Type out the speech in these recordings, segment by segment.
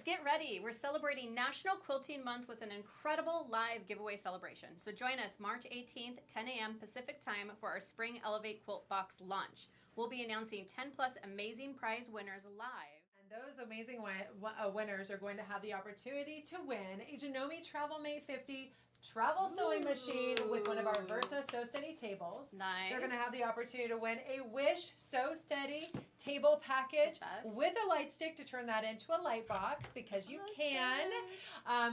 Quilters, get ready. We're celebrating National Quilting Month with an incredible live giveaway celebration. So join us March 18th, 10 a.m. Pacific time for our Spring Elevate Quilt Box launch. We'll be announcing 10 plus amazing prize winners live. And those amazing winners are going to have the opportunity to win a Janome TM50 travel sewing machine with one of our Versa Sew Steady tables. Nice. They're going to have the opportunity to win a Wish Sew Steady table package with a light stick to turn that into a light box, because you can.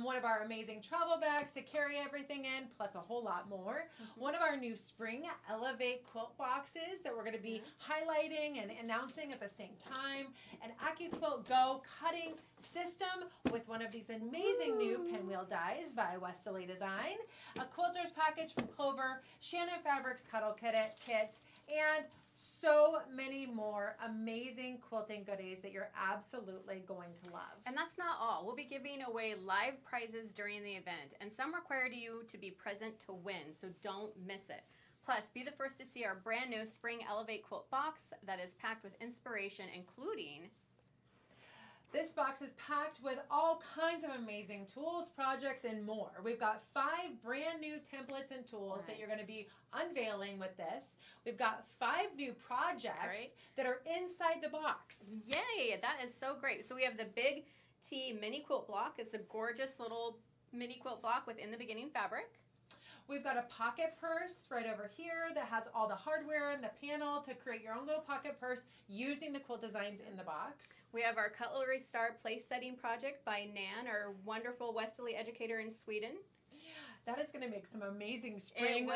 One of our amazing travel bags to carry everything in, plus a whole lot more. One of our new Spring Elevate quilt boxes that we're going to be highlighting and announcing at the same time. An AccuQuilt Go cutting system with one of these amazing new pinwheel dies by Westerly Design. A quilter's package from Clover, Shannon Fabrics cuddle kits, and so many more amazing quilting goodies that you're absolutely going to love. And that's not all. We'll be giving away live prizes during the event, and some require you to be present to win, so don't miss it. Plus, be the first to see our brand new Spring Elevate Quilt Box that is packed with inspiration, including... This box is packed with all kinds of amazing tools, projects, and more. We've got 5 brand new templates and tools that you're going to be unveiling with this. We've got 5 new projects that are inside the box. Yay, that is so great. So we have the Big T mini quilt block. It's a gorgeous little mini quilt block within the beginning fabric. We've got a pocket purse right over here that has all the hardware and the panel to create your own little pocket purse using the quilt designs in the box. We have our Cutlery Star place setting project by Nane, our wonderful Westerly educator in Sweden. That is going to make some amazing spring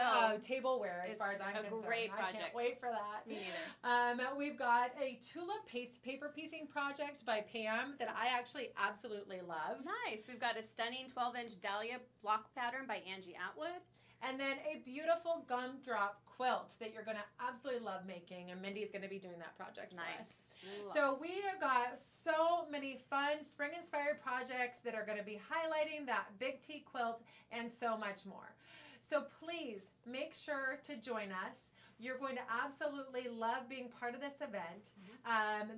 tableware as far as I'm concerned. It's a great project. I can't wait for that. Me neither. We've got a tulip paper piecing project by Pam that I actually absolutely love. Nice. We've got a stunning 12-inch Dahlia block pattern by Angie Atwood. And then a beautiful gumdrop quilt that you're going to absolutely love making. And Mindy's going to be doing that project for us. So we have got so many fun spring-inspired projects that are going to be highlighting that Big T quilt and so much more. So please make sure to join us. You're going to absolutely love being part of this event.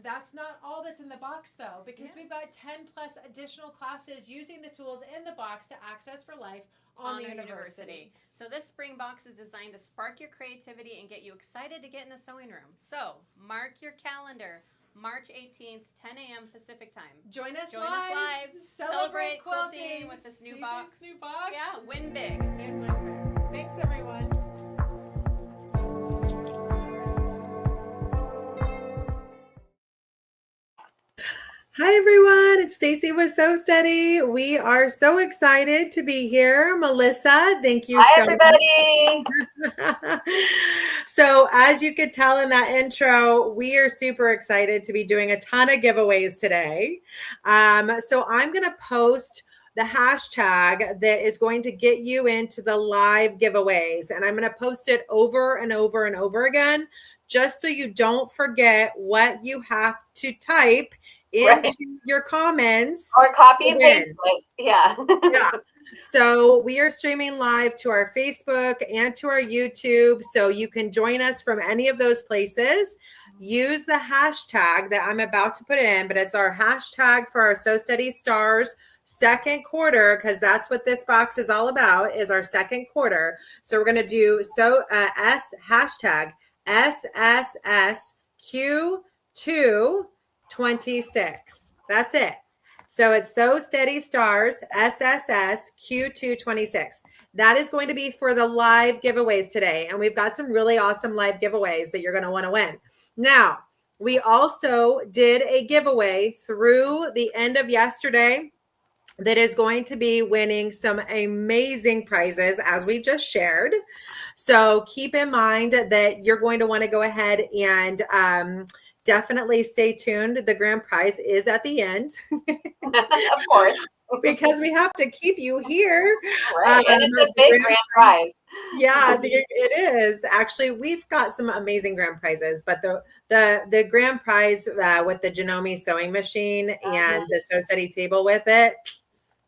That's not all that's in the box, though, because we've got 10 plus additional classes using the tools in the box to access for life on the university. So this spring box is designed to spark your creativity and get you excited to get in the sewing room. So mark your calendar, March 18th, 10 a.m. Pacific time. Join us live. Celebrate quilting with this new box. Yeah, win big. And win big. Thanks, everyone. Hi everyone, it's Stacy with Sew Steady. We are so excited to be here. Melissa, thank you so much. Hi everybody. So as you could tell in that intro, we are super excited to be doing a ton of giveaways today. So I'm going to post the hashtag that is going to get you into the live giveaways. And I'm going to post it over and over and over again, just so you don't forget what you have to type into your comments or copy and paste it. Yeah. So we are streaming live to our Facebook and to our YouTube, so you can join us from any of those places. Use the hashtag that I'm about to put in, but it's our hashtag for our Sew Steady Stars second quarter, because that's what this box is all about, is our second quarter. So we're going to do hashtag SSSQ226. That's it. So it's Sew Steady Stars SSSQ226. That is going to be for the live giveaways today. And we've got some really awesome live giveaways that you're going to want to win. Now, we also did a giveaway through the end of yesterday that is going to be winning some amazing prizes, as we just shared. So keep in mind that you're going to want to go ahead and definitely stay tuned. The grand prize is at the end. Of course. Because we have to keep you here. Right. And it's a big grand prize. Yeah, it is. Actually, we've got some amazing grand prizes, but the grand prize with the Janome Sewing Machine and the Sew Steady table with it,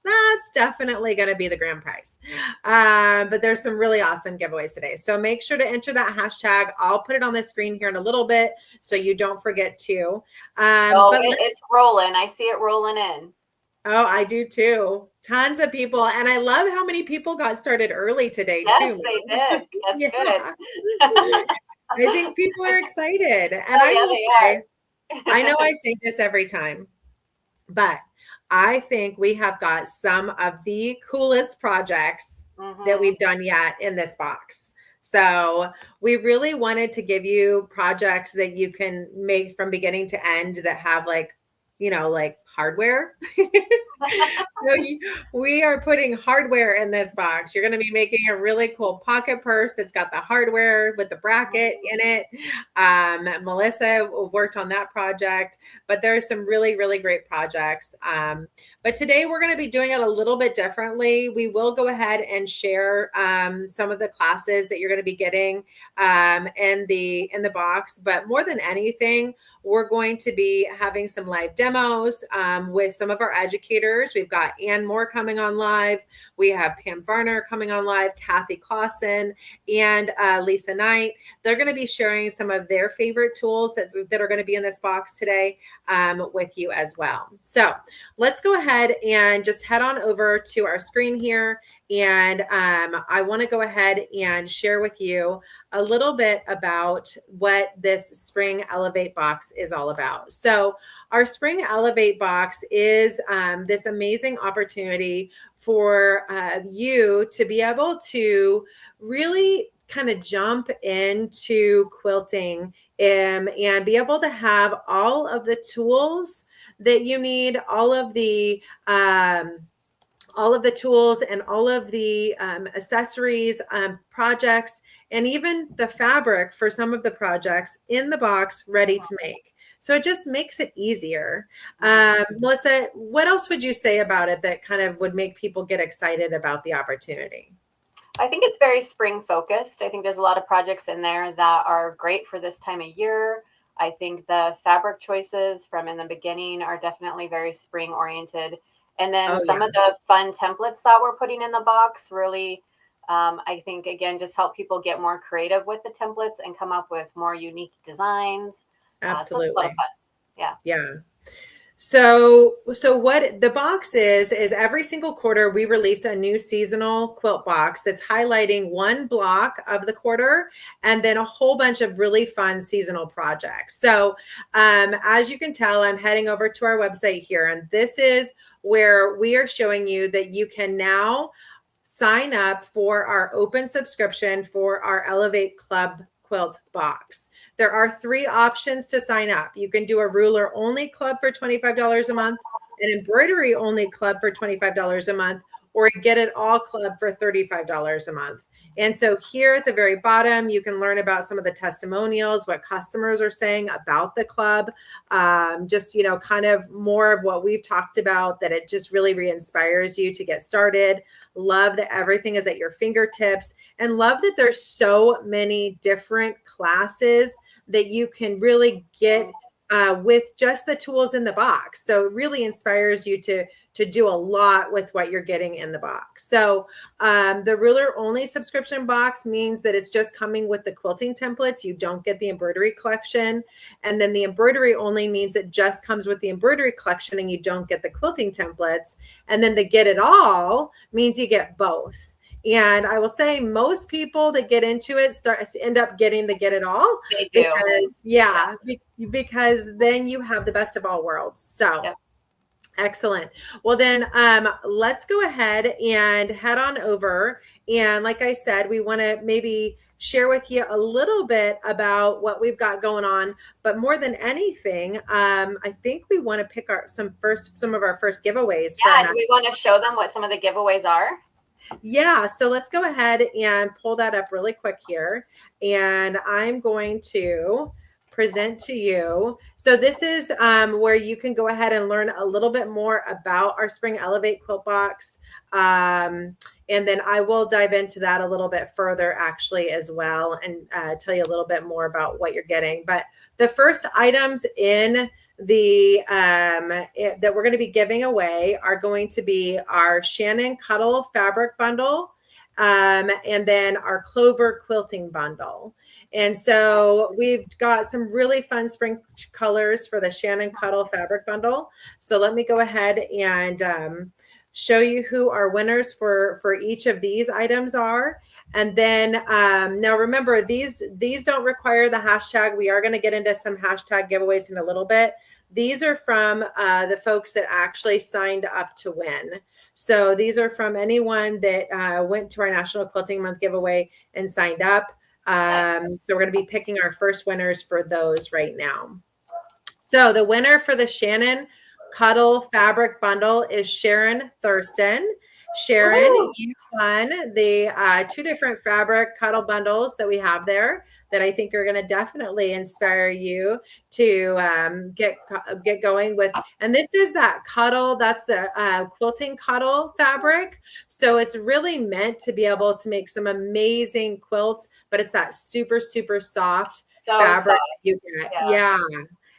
that's definitely going to be the grand prize. But there's some really awesome giveaways today. So make sure to enter that hashtag. I'll put it on the screen here in a little bit so you don't forget to. It's rolling. I see it rolling in. Oh, I do too. Tons of people. And I love how many people got started early today Yes, too. they did. That's Yeah. good. I think people are excited. And Oh, I yeah, will they say, are. I know I say this every time, but I think we have got some of the coolest projects that we've done yet in this box. So we really wanted to give you projects that you can make from beginning to end that have like, like hardware. So we are putting hardware in this box. You're going to be making a really cool pocket purse that's got the hardware with the bracket in it. Melissa worked on that project, but there's some really, really great projects. But today we're going to be doing it a little bit differently. We will go ahead and share some of the classes that you're going to be getting in the box. But more than anything, we're going to be having some live demos with some of our educators. We've got Ann Moore coming on live. We have Pam Varner coming on live, Kathy Clausen, and Lisa Knight. They're going to be sharing some of their favorite tools that are going to be in this box today with you as well. So let's go ahead and just head on over to our screen here. And I want to go ahead and share with you a little bit about what this Spring Elevate box is all about. So our Spring Elevate box is this amazing opportunity for you to be able to really kind of jump into quilting and be able to have all of the tools that you need, all of the tools and all of the accessories, projects, and even the fabric for some of the projects in the box ready to make. So it just makes it easier. Melissa, what else would you say about it that kind of would make people get excited about the opportunity? I think it's very spring focused. I think there's a lot of projects in there that are great for this time of year. I think the fabric choices from in the beginning are definitely very spring oriented. And then some of the fun templates that we're putting in the box really, I think, again, just help people get more creative with the templates and come up with more unique designs. Absolutely. So it's a lot of fun. Yeah. Yeah. So what the box is every single quarter we release a new seasonal quilt box that's highlighting one block of the quarter and then a whole bunch of really fun seasonal projects. So as you can tell, I'm heading over to our website here, and this is where we are showing you that you can now sign up for our open subscription for our Elevate Club quilt box. There are 3 options to sign up. You can do a ruler only club for $25 a month, an embroidery only club for $25 a month, or a get it all club for $35 a month. And so here at the very bottom, you can learn about some of the testimonials, what customers are saying about the club, just, kind of more of what we've talked about, that it just really re-inspires you to get started. Love that everything is at your fingertips, and love that there's so many different classes that you can really get with just the tools in the box. So it really inspires you to do a lot with what you're getting in the box. So the ruler only subscription box means that it's just coming with the quilting templates. You don't get the embroidery collection. And then the embroidery only means it just comes with the embroidery collection and you don't get the quilting templates. And then the get it all means you get both. And I will say most people that get into it end up getting the get it all. They do. Because then you have the best of all worlds. So excellent. Well, then let's go ahead and head on over. And like I said, we want to maybe share with you a little bit about what we've got going on. But more than anything, I think we want to pick some of our first giveaways. Yeah, do we want to show them what some of the giveaways are? Yeah, so let's go ahead and pull that up really quick here. And I'm going to present to you. So this is where you can go ahead and learn a little bit more about our Spring Elevate quilt box. And then I will dive into that a little bit further actually as well, and tell you a little bit more about what you're getting. But the first items in the that we're going to be giving away are going to be our Shannon Cuddle fabric bundle, and then our Clover quilting bundle. And so we've got some really fun spring colors for the Shannon Cuddle fabric bundle. So let me go ahead and show you who our winners for each of these items are. And then now remember, these don't require the hashtag. We are going to get into some hashtag giveaways in a little bit. These are from the folks that actually signed up to win. So these are from anyone that went to our National Quilting Month giveaway and signed up. So we're going to be picking our first winners for those right now. So the winner for the Shannon Cuddle fabric bundle is Sharon Thurston. Sharon, you won the 2 different fabric cuddle bundles that we have there that I think are going to definitely inspire you to get going with. And this is that cuddle, that's the quilting cuddle fabric. So it's really meant to be able to make some amazing quilts, but it's that super, super soft fabric you get. Yeah.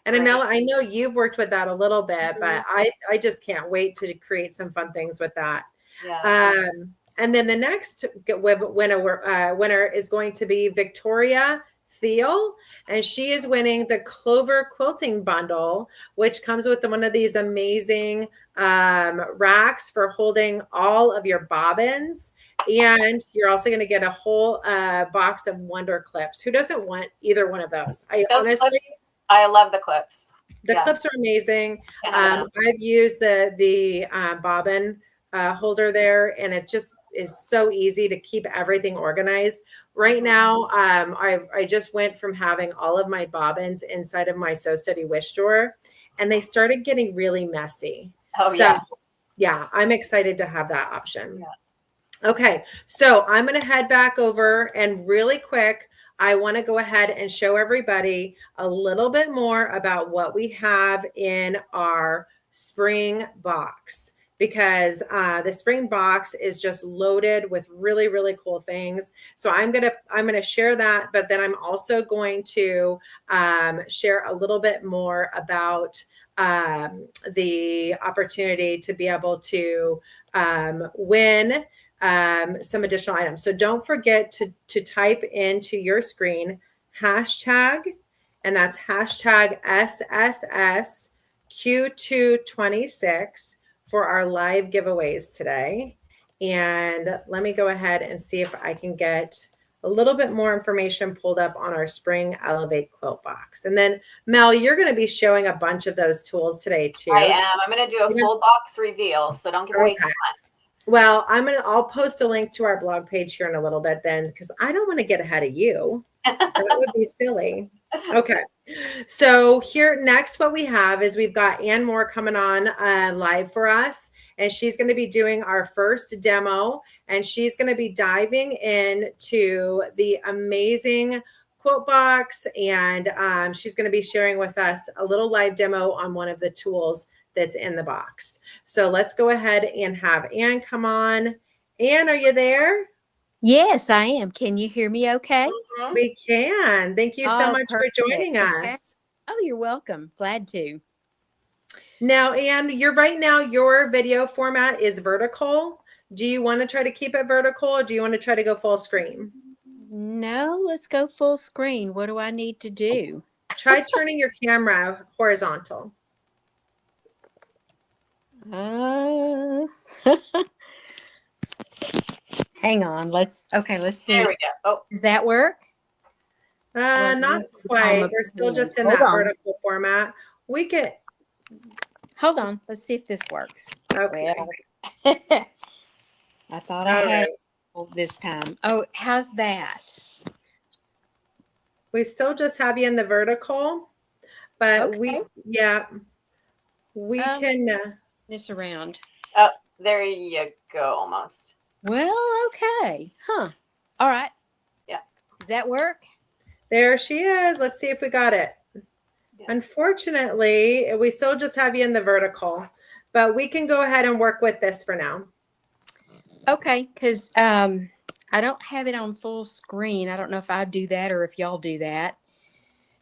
And Amela, I know you've worked with that a little bit, but I just can't wait to create some fun things with that. Yeah. And then the next winner is going to be Victoria Thiel, and she is winning the Clover Quilting Bundle, which comes with one of these amazing racks for holding all of your bobbins. And you're also going to get a whole box of Wonder Clips. Who doesn't want either one of those? I love the clips. The clips are amazing. I've used the bobbin holder there, and it just is so easy to keep everything organized. Right now, I just went from having all of my bobbins inside of my Sew Steady wish drawer, and they started getting really messy. Yeah, I'm excited to have that option. Yeah. Okay, so I'm going to head back over, and really quick, I want to go ahead and show everybody a little bit more about what we have in our spring box, because the spring box is just loaded with really, really cool things. So I'm gonna share that, but then I'm also going to share a little bit more about the opportunity to be able to win some additional items. So don't forget to type into your screen hashtag, and that's hashtag SSSQ226 for our live giveaways today. And let me go ahead and see if I can get a little bit more information pulled up on our Spring Elevate quilt box. And then Mel, you're going to be showing a bunch of those tools today too. I am. I'm going to do a full box reveal, so don't give away too much. Well, I'll post a link to our blog page here in a little bit then, because I don't want to get ahead of you. That would be silly. Okay. So here next, what we have is we've got Ann Moore coming on live for us, and she's going to be doing our first demo, and she's going to be diving into the amazing quilt box, and she's going to be sharing with us a little live demo on one of the tools that's in the box. So let's go ahead and have Ann come on. Ann, are you there? Yes, I am. Can you hear me okay? Mm-hmm. We can. Thank you so much for joining us. Oh, you're welcome. Glad to. Now, Ann, your video format is vertical. Do you want to try to keep it vertical, or do you want to try to go full screen? No, let's go full screen. What do I need to do? Try turning your camera horizontal. Hang on. Let's see. There we go. Oh, does that work? Not quite. We're still just in that vertical format. We get. Hold on. Let's see if this works. Okay. Well, I thought I had it this time. Oh, how's that? We still just have you in the vertical, but we can. This around. Oh, there you go, almost. Well, okay. Huh. All right. Yeah. Does that work? There she is. Let's see if we got it. Yeah. Unfortunately, we still just have you in the vertical, but we can go ahead and work with this for now. Okay, because I don't have it on full screen. I don't know if I do that or if y'all do that.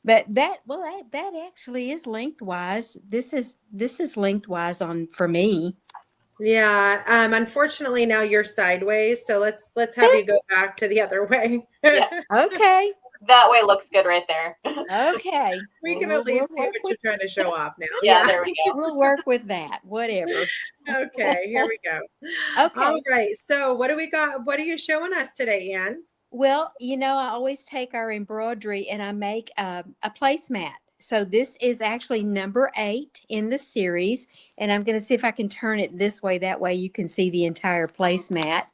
But that actually is lengthwise. This is lengthwise for me. Yeah. Unfortunately, now you're sideways. So let's have you go back to the other way. Okay. That way looks good right there. Okay. We can Well, at least see work what you're trying to show off now. Yeah, there we go. We'll work with that. Whatever. Okay, here we go. Okay. All right. So what do we got? What are you showing us today, Ann? Well, I always take our embroidery and I make a placemat. So this is actually number 8 in the series, and I'm going to see if I can turn it this way. That way you can see the entire placemat.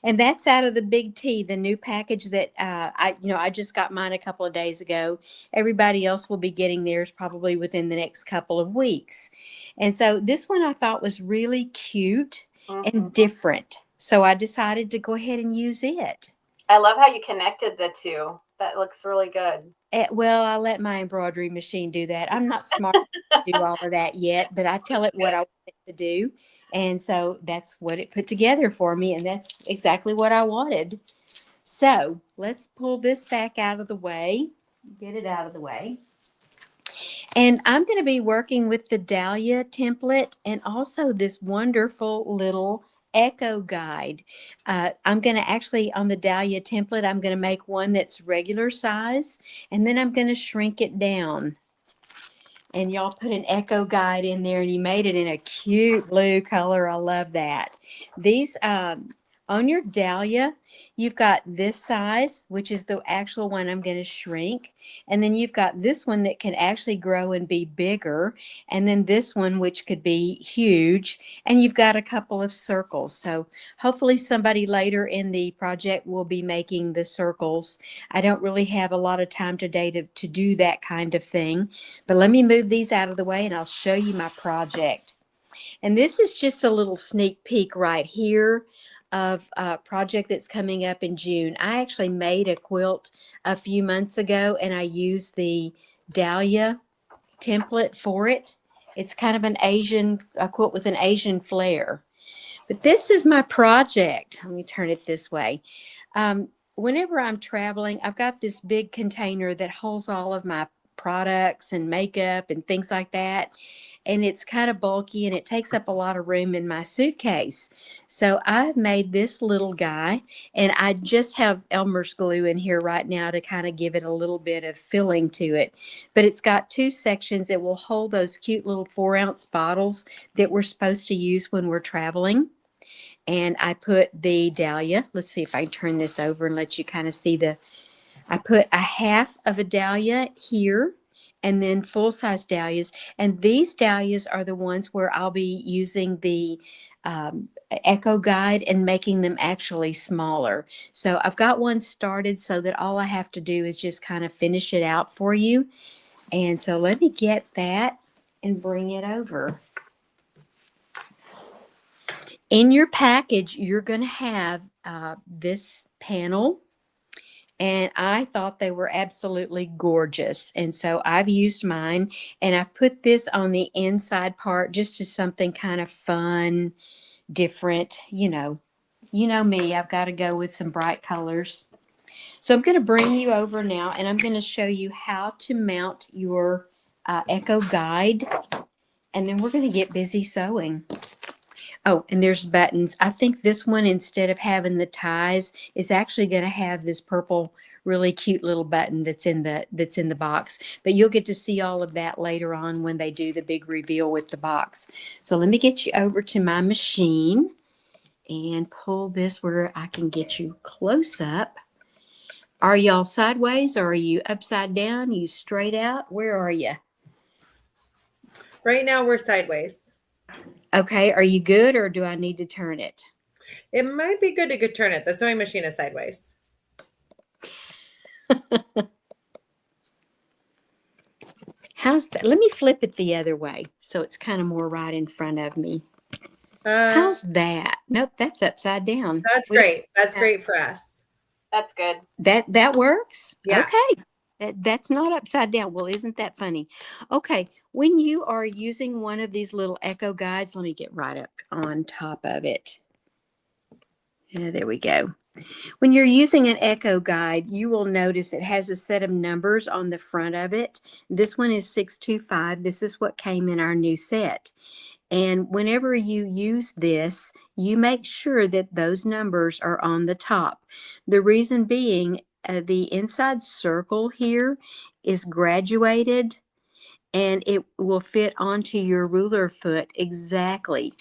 And that's out of the Big T, the new package that I just got mine a couple of days ago. Everybody else will be getting theirs probably within the next couple of weeks. And so this one I thought was really cute and different. So I decided to go ahead and use it. I love how you connected the two. That looks really good. Well, I let my embroidery machine do that. I'm not smart enough to do all of that yet, but I tell it what I want it to do. And so that's what it put together for me. And that's exactly what I wanted. So let's pull this back out of the way, get it out of the way. And I'm going to be working with the Dahlia template and also this wonderful little echo guide. I'm going to actually, on the Dahlia template, I'm going to make one that's regular size, and then I'm going to shrink it down. And y'all put an echo guide in there, and you made it in a cute blue color. I love that. These, on your Dahlia, you've got this size, which is the actual one I'm going to shrink. And then you've got this one that can actually grow and be bigger. And then this one, which could be huge. And you've got a couple of circles. So hopefully somebody later in the project will be making the circles. I don't really have a lot of time today to do that kind of thing. But let me move these out of the way and I'll show you my project. And this is just a little sneak peek right here of a project that's coming up in June. I actually made a quilt a few months ago and I used the Dahlia template for it. It's kind of a quilt with an Asian flair. But this is my project. Let me turn it this way. Whenever I'm traveling, I've got this big container that holds all of my products and makeup and things like that. And it's kind of bulky and it takes up a lot of room in my suitcase. So I've made this little guy, and I just have Elmer's glue in here right now to kind of give it a little bit of filling to it. But it's got 2 sections that will hold those cute little 4-ounce bottles that we're supposed to use when we're traveling. And I put the Dahlia. Let's see if I can turn this over and let you kind of see I put a half of a Dahlia here, and then full-size dahlias. And these dahlias are the ones where I'll be using the echo guide and making them actually smaller. So I've got one started so that all I have to do is just kind of finish it out for you. And so let me get that and bring it over. In your package, you're going to have this panel. And I thought they were absolutely gorgeous. And so I've used mine, and I put this on the inside part just as something kind of fun, different. You know me, I've got to go with some bright colors. So I'm going to bring you over now, and I'm going to show you how to mount your echo guide. And then we're going to get busy sewing. Oh, and there's buttons. I think this one, instead of having the ties, is actually going to have this purple, really cute little button that's in the box. But you'll get to see all of that later on when they do the big reveal with the box. So let me get you over to my machine and pull this where I can get you close up. Are y'all sideways, or are you upside down? Are you straight out? Where are you? Right now we're sideways. Okay, are you good, or do I need to turn it? It might be good to turn it. The sewing machine is sideways. How's that? Let me flip it the other way so it's kind of more right in front of me. How's that? Nope, that's upside down. That's great. That's great for us. That's good. That works? Yeah. Okay. That's not upside down. Well, isn't that funny? Okay. When you are using one of these little echo guides, let me get right up on top of it. Yeah, there we go. When you're using an echo guide, you will notice it has a set of numbers on the front of it. This one is 625. This is what came in our new set. And whenever you use this, you make sure that those numbers are on the top. The reason being, the inside circle here is graduated, and it will fit onto your ruler foot exactly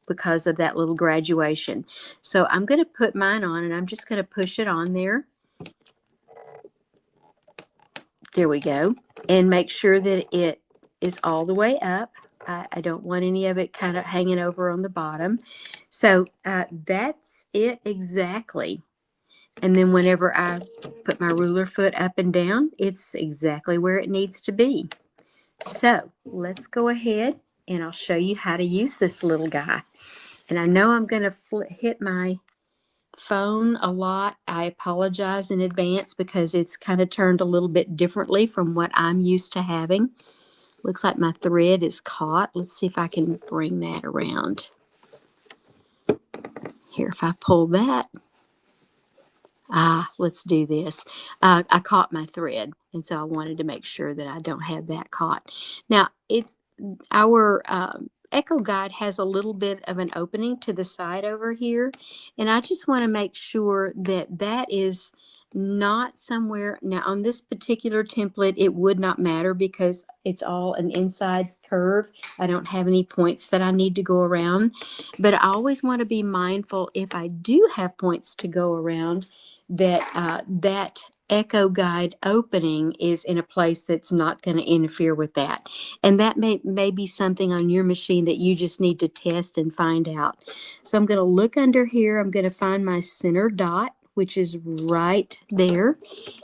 because of that little graduation. So I'm going to put mine on, and I'm just going to push it on there. There we go. And make sure that it is all the way up. I don't want any of it kind of hanging over on the bottom. So that's it exactly. And then whenever I put my ruler foot up and down, it's exactly where it needs to be. So let's go ahead and I'll show you how to use this little guy. And I know I'm going to hit my phone a lot. I apologize in advance because it's kind of turned a little bit differently from what I'm used to having. Looks like my thread is caught. Let's see if I can bring that around. Here, if I pull that. Let's do this. I caught my thread, and so I wanted to make sure that I don't have that caught. Now, it's our Echo Guide has a little bit of an opening to the side over here, and I just want to make sure that that is not somewhere. Now, on this particular template, it would not matter because it's all an inside curve. I don't have any points that I need to go around, but I always want to be mindful if I do have points to go around that that Echo Guide opening is in a place that's not going to interfere with that. And that may be something on your machine that you just need to test and find out. So I'm going to look under here. I'm going to find my center dot, which is right there.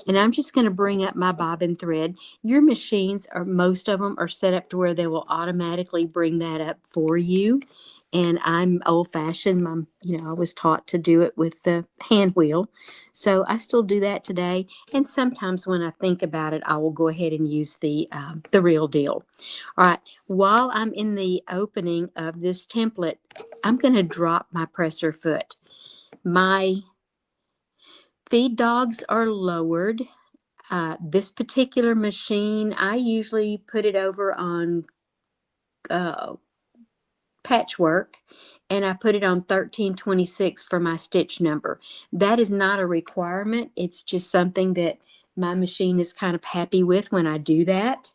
And I'm just going to bring up my bobbin thread. Your machines, or most of them, are set up to where they will automatically bring that up for you. And I'm old-fashioned. I was taught to do it with the hand wheel. So I still do that today. And sometimes when I think about it, I will go ahead and use the real deal. All right. While I'm in the opening of this template, I'm going to drop my presser foot. My feed dogs are lowered. This particular machine, I usually put it over on patchwork, and I put it on 1326 for my stitch number. That is not a requirement. It's just something that my machine is kind of happy with when I do that.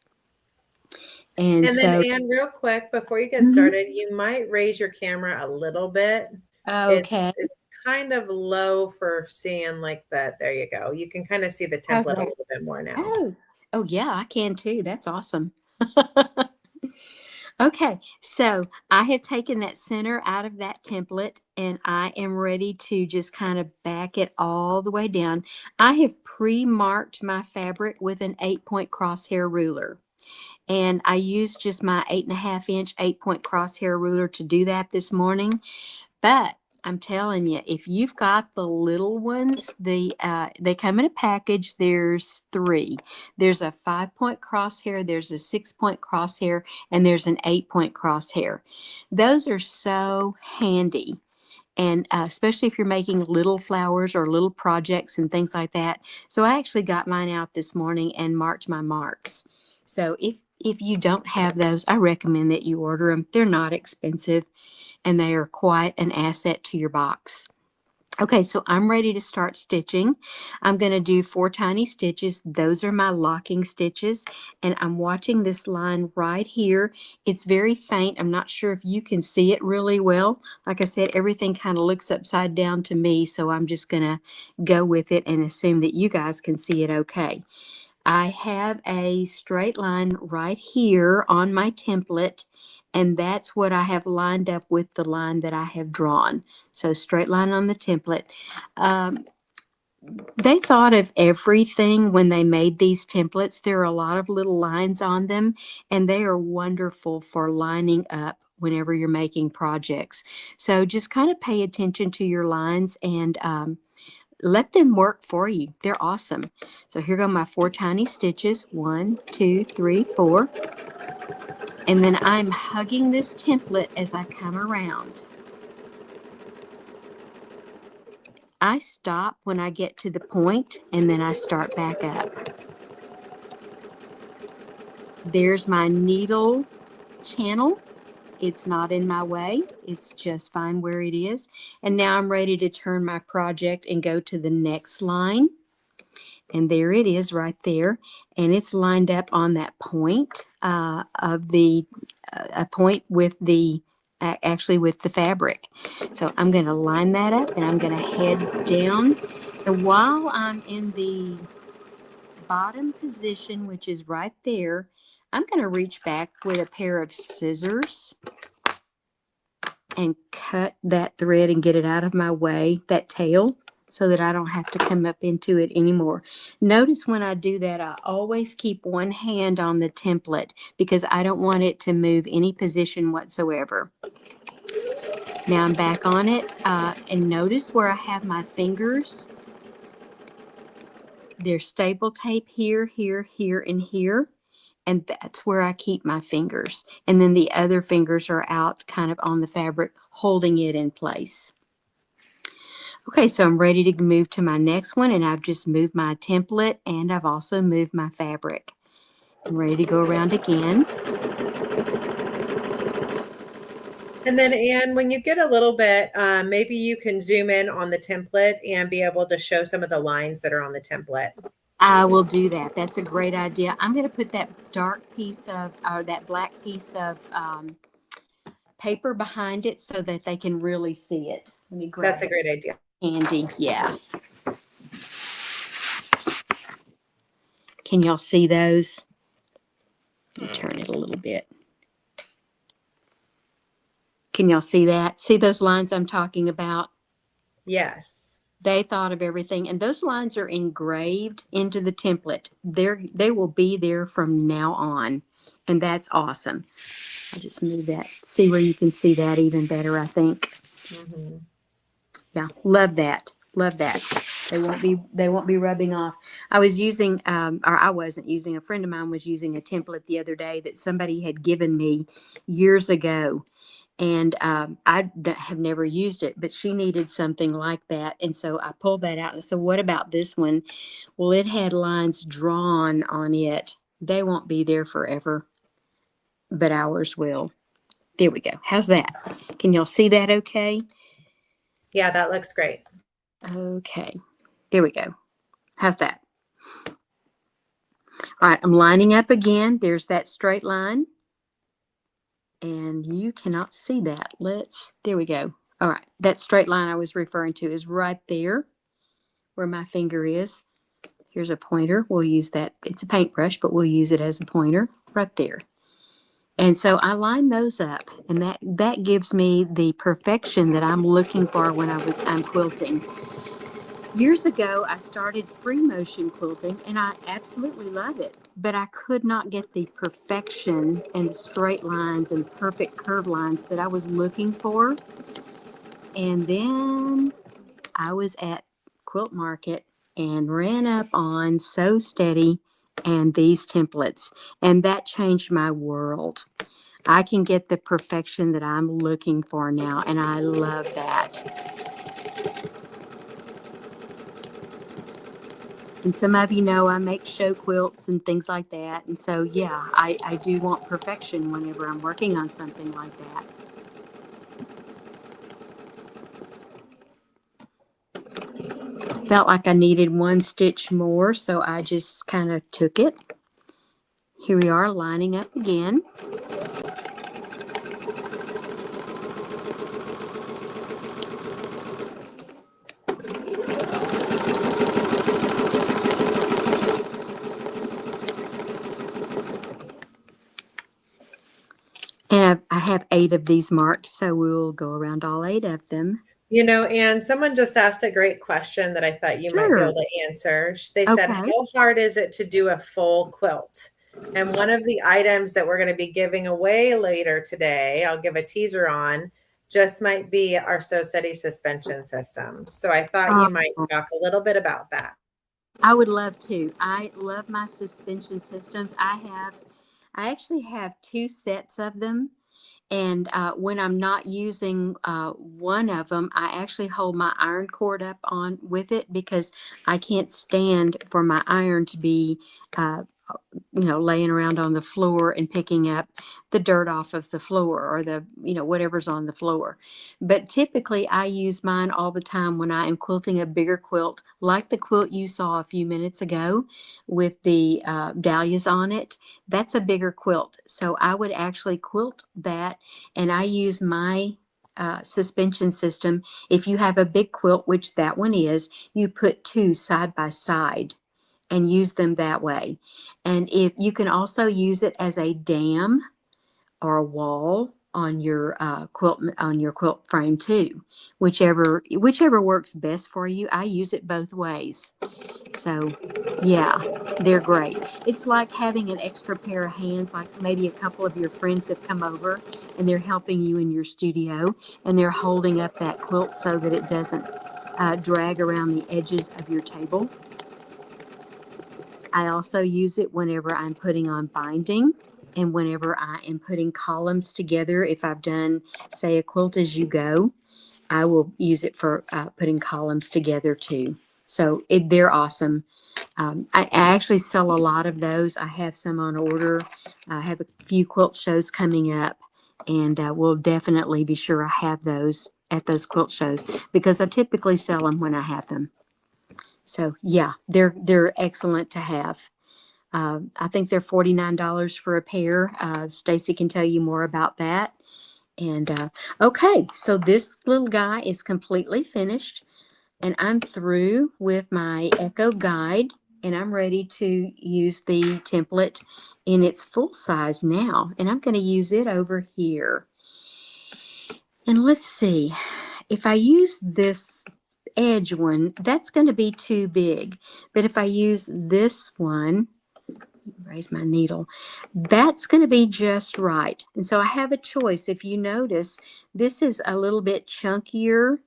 And so, then, Anne, real quick, before you get started, you might raise your camera a little bit. Okay. It's kind of low for seeing like that. There you go. You can kind of see the template a little bit more now. Oh yeah, I can too. That's awesome. Okay, so I have taken that center out of that template, and I am ready to just kind of back it all the way down. I have pre-marked my fabric with an 8-point crosshair ruler. And I used just my 8.5-inch 8-point crosshair ruler to do that this morning. But I'm telling you, if you've got the little ones, they come in a package. There's 3. There's a 5-point crosshair, there's a 6-point crosshair, and there's an 8-point crosshair. Those are so handy. And especially if you're making little flowers or little projects and things like that. So I actually got mine out this morning and marked my marks. So if you don't have those, I recommend that you order them. They're not expensive, and they are quite an asset to your box. Okay, so I'm ready to start stitching. I'm going to do 4 tiny stitches. Those are my locking stitches, and I'm watching this line right here. It's very faint. I'm not sure if you can see it really well. Like I said, everything kind of looks upside down to me, so I'm just going to go with it and assume that you guys can see it okay. I have a straight line right here on my template, and that's what I have lined up with the line that I have drawn. So straight line on the template. They thought of everything when they made these templates. There are a lot of little lines on them, and they are wonderful for lining up whenever you're making projects. So just kind of pay attention to your lines and let them work for you. They're awesome. So here go my 4 tiny stitches. 1, 2, 3, 4. And then I'm hugging this template as I come around. I stop when I get to the point, and then I start back up. There's my needle channel. It's not in my way. It's just fine where it is. And now I'm ready to turn my project and go to the next line. And there it is right there. And it's lined up on that point of the, a point with the, actually with the fabric. So I'm going to line that up and I'm going to head down. And while I'm in the bottom position, which is right there, I'm going to reach back with a pair of scissors and cut that thread and get it out of my way, that tail, so that I don't have to come up into it anymore. Notice when I do that, I always keep one hand on the template because I don't want it to move any position whatsoever. Now I'm back on it, and notice where I have my fingers. There's staple tape here, here, here, and here. And that's where I keep my fingers. And then the other fingers are out kind of on the fabric, holding it in place. Okay, so I'm ready to move to my next one, and I've just moved my template and I've also moved my fabric. I'm ready to go around again. And then, Anne, when you get a little bit, maybe you can zoom in on the template and be able to show some of the lines that are on the template. I will do that. That's a great idea. I'm going to put that dark piece of, or that black piece of paper behind it so that they can really see it. Let me grab That's a great idea. Handy, yeah. Can y'all see those? Let me turn it a little bit. Can y'all see that? See those lines I'm talking about? Yes. They thought of everything, and those lines are engraved into the template. They will be there from now on, and that's awesome. I'll just move that. See where you can see that even better, I think. Mm-hmm. Yeah, love that. Love that. They won't be rubbing off. I was using, or I wasn't using. A friend of mine was using a template the other day that somebody had given me years ago. And I have never used it, but she needed something like that. And so I pulled that out and said, what about this one? Well, it had lines drawn on it. They won't be there forever, but ours will. There we go. How's that? Can y'all see that okay? Yeah, that looks great. Okay. There we go. How's that? All right, I'm lining up again. There's that straight line. And you cannot see that. There we go. All right, that straight line I was referring to is right there where my finger is. Here's a pointer. We'll use that. It's a paintbrush, but we'll use it as a pointer right there. And so I line those up, and that gives me the perfection that I'm looking for when I'm quilting. Years ago, I started free motion quilting, and I absolutely love it. But I could not get the perfection and straight lines and perfect curve lines that I was looking for. And then I was at Quilt Market and ran up on Sew Steady and these templates, and that changed my world. I can get the perfection that I'm looking for now, and I love that. And some of you know I make show quilts and things like that. And so, yeah, I do want perfection whenever I'm working on something like that. Felt like I needed one stitch more, so I just kind of took it. Here we are, lining up again. And I have 8 of these marked, so we'll go around all 8 of them. You know, Anne, someone just asked a great question that I thought you might be able to answer. They said, how hard is it to do a full quilt? And one of the items that we're going to be giving away later today, I'll give a teaser on, just might be our Sew Steady suspension system. So I thought you might talk a little bit about that. I would love to. I love my suspension systems. I actually have 2 sets of them. And when I'm not using one of them, I actually hold my iron cord up on with it because I can't stand for my iron to be laying around on the floor and picking up the dirt off of the floor or whatever's on the floor. But typically I use mine all the time when I am quilting a bigger quilt, like the quilt you saw a few minutes ago with the dahlias on it. That's a bigger quilt. So I would actually quilt that, and I use my suspension system. If you have a big quilt, which that one is, you put two side by side and use them that way. And if you can also use it as a dam or a wall on your quilt frame too, whichever works best for you. I use it both ways. So yeah, they're great. It's like having an extra pair of hands, like maybe a couple of your friends have come over and they're helping you in your studio and they're holding up that quilt so that it doesn't drag around the edges of your table. I also use it whenever I'm putting on binding and whenever I am putting columns together. If I've done, say, a quilt as you go, I will use it for putting columns together too. So they're awesome. I actually sell a lot of those. I have some on order. I have a few quilt shows coming up, and we'll definitely be sure I have those at those quilt shows because I typically sell them when I have them. So yeah, they're excellent to have. I think they're $49 for a pair. Stacy can tell you more about that. And okay, so this little guy is completely finished, and I'm through with my Echo guide, and I'm ready to use the template in its full size now. And I'm going to use it over here. And let's see, if I use this edge one, that's going to be too big. But if I use this one, raise my needle, that's going to be just right. And so I have a choice. If you notice, this is a little bit chunkier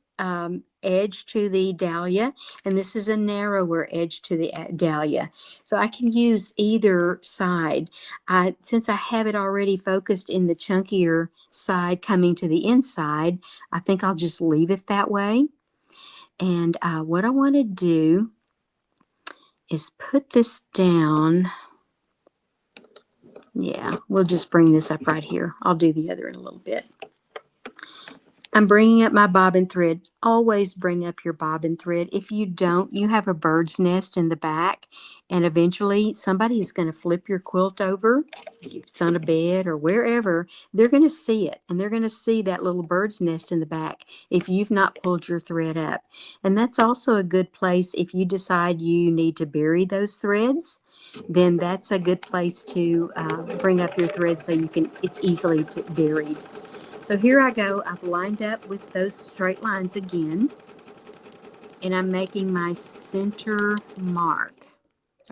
edge to the Dahlia, and this is a narrower edge to the Dahlia. So I can use either side. Since I have it already focused in the chunkier side coming to the inside, I think I'll just leave it that way. And what I want to do is put this down. Yeah, we'll just bring this up right here. I'll do the other in a little bit. I'm bringing up my bobbin thread. Always bring up your bobbin thread. If you don't, you have a bird's nest in the back, and eventually somebody is going to flip your quilt over. If it's on a bed or wherever, they're going to see it, and they're going to see that little bird's nest in the back if you've not pulled your thread up. And that's also a good place if you decide you need to bury those threads. Then that's a good place to bring up your thread so it's easily buried. So here I go. I've lined up with those straight lines again, and I'm making my center mark,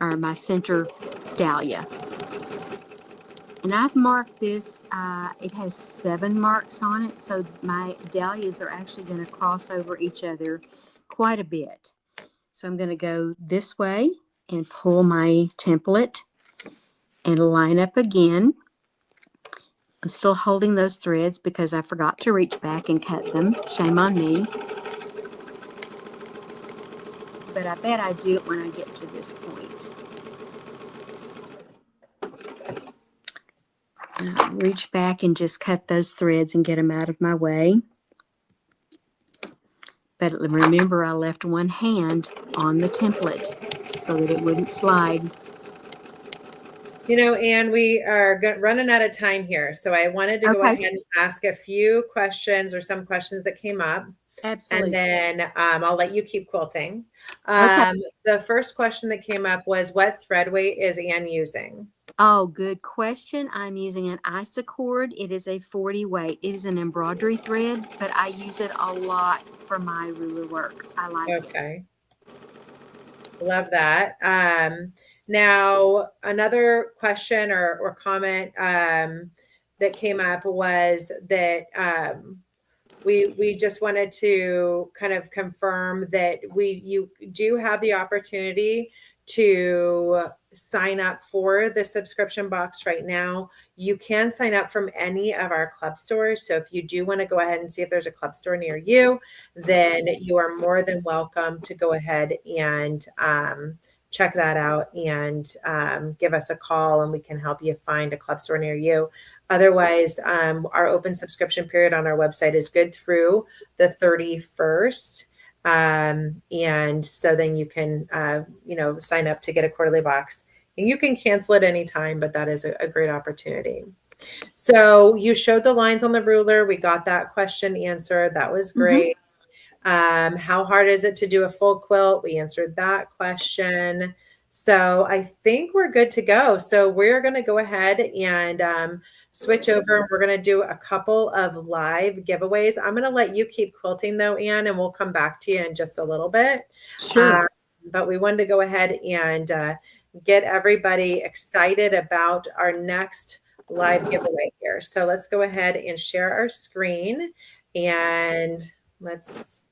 or my center Dahlia. And I've marked this, it has 7 marks on it, so my dahlias are actually going to cross over each other quite a bit. So I'm going to go this way and pull my template and line up again. I'm still holding those threads because I forgot to reach back and cut them. Shame on me. But I bet I do it when I get to this point. I'll reach back and just cut those threads and get them out of my way. But remember, I left one hand on the template so that it wouldn't slide. Anne, we are running out of time here. So I wanted to go ahead and ask a few questions or some questions that came up. Absolutely. And then I'll let you keep quilting. The first question that came up was, what thread weight is Anne using? Oh, good question. I'm using an Isacord. It is a 40 weight. It is an embroidery thread, but I use it a lot for my ruler work. I like it. Okay. Love that. Now, another question or comment that came up was that we just wanted to kind of confirm that you do have the opportunity to sign up for the subscription box right now. You can sign up from any of our club stores. So if you do want to go ahead and see if there's a club store near you, then you are more than welcome to go ahead and check that out and give us a call, and we can help you find a club store near you. Otherwise, our open subscription period on our website is good through the 31st. And so then you can, sign up to get a quarterly box. And you can cancel at any time, but that is a great opportunity. So you showed the lines on the ruler. We got that question answered. That was great. How hard is it to do a full quilt? We answered that question. So I think we're good to go. So we're going to go ahead and switch over. We're going to do a couple of live giveaways. I'm going to let you keep quilting though, Anne, and we'll come back to you in just a little bit. Sure. But we wanted to go ahead and get everybody excited about our next live giveaway here. So let's go ahead and share our screen, and let's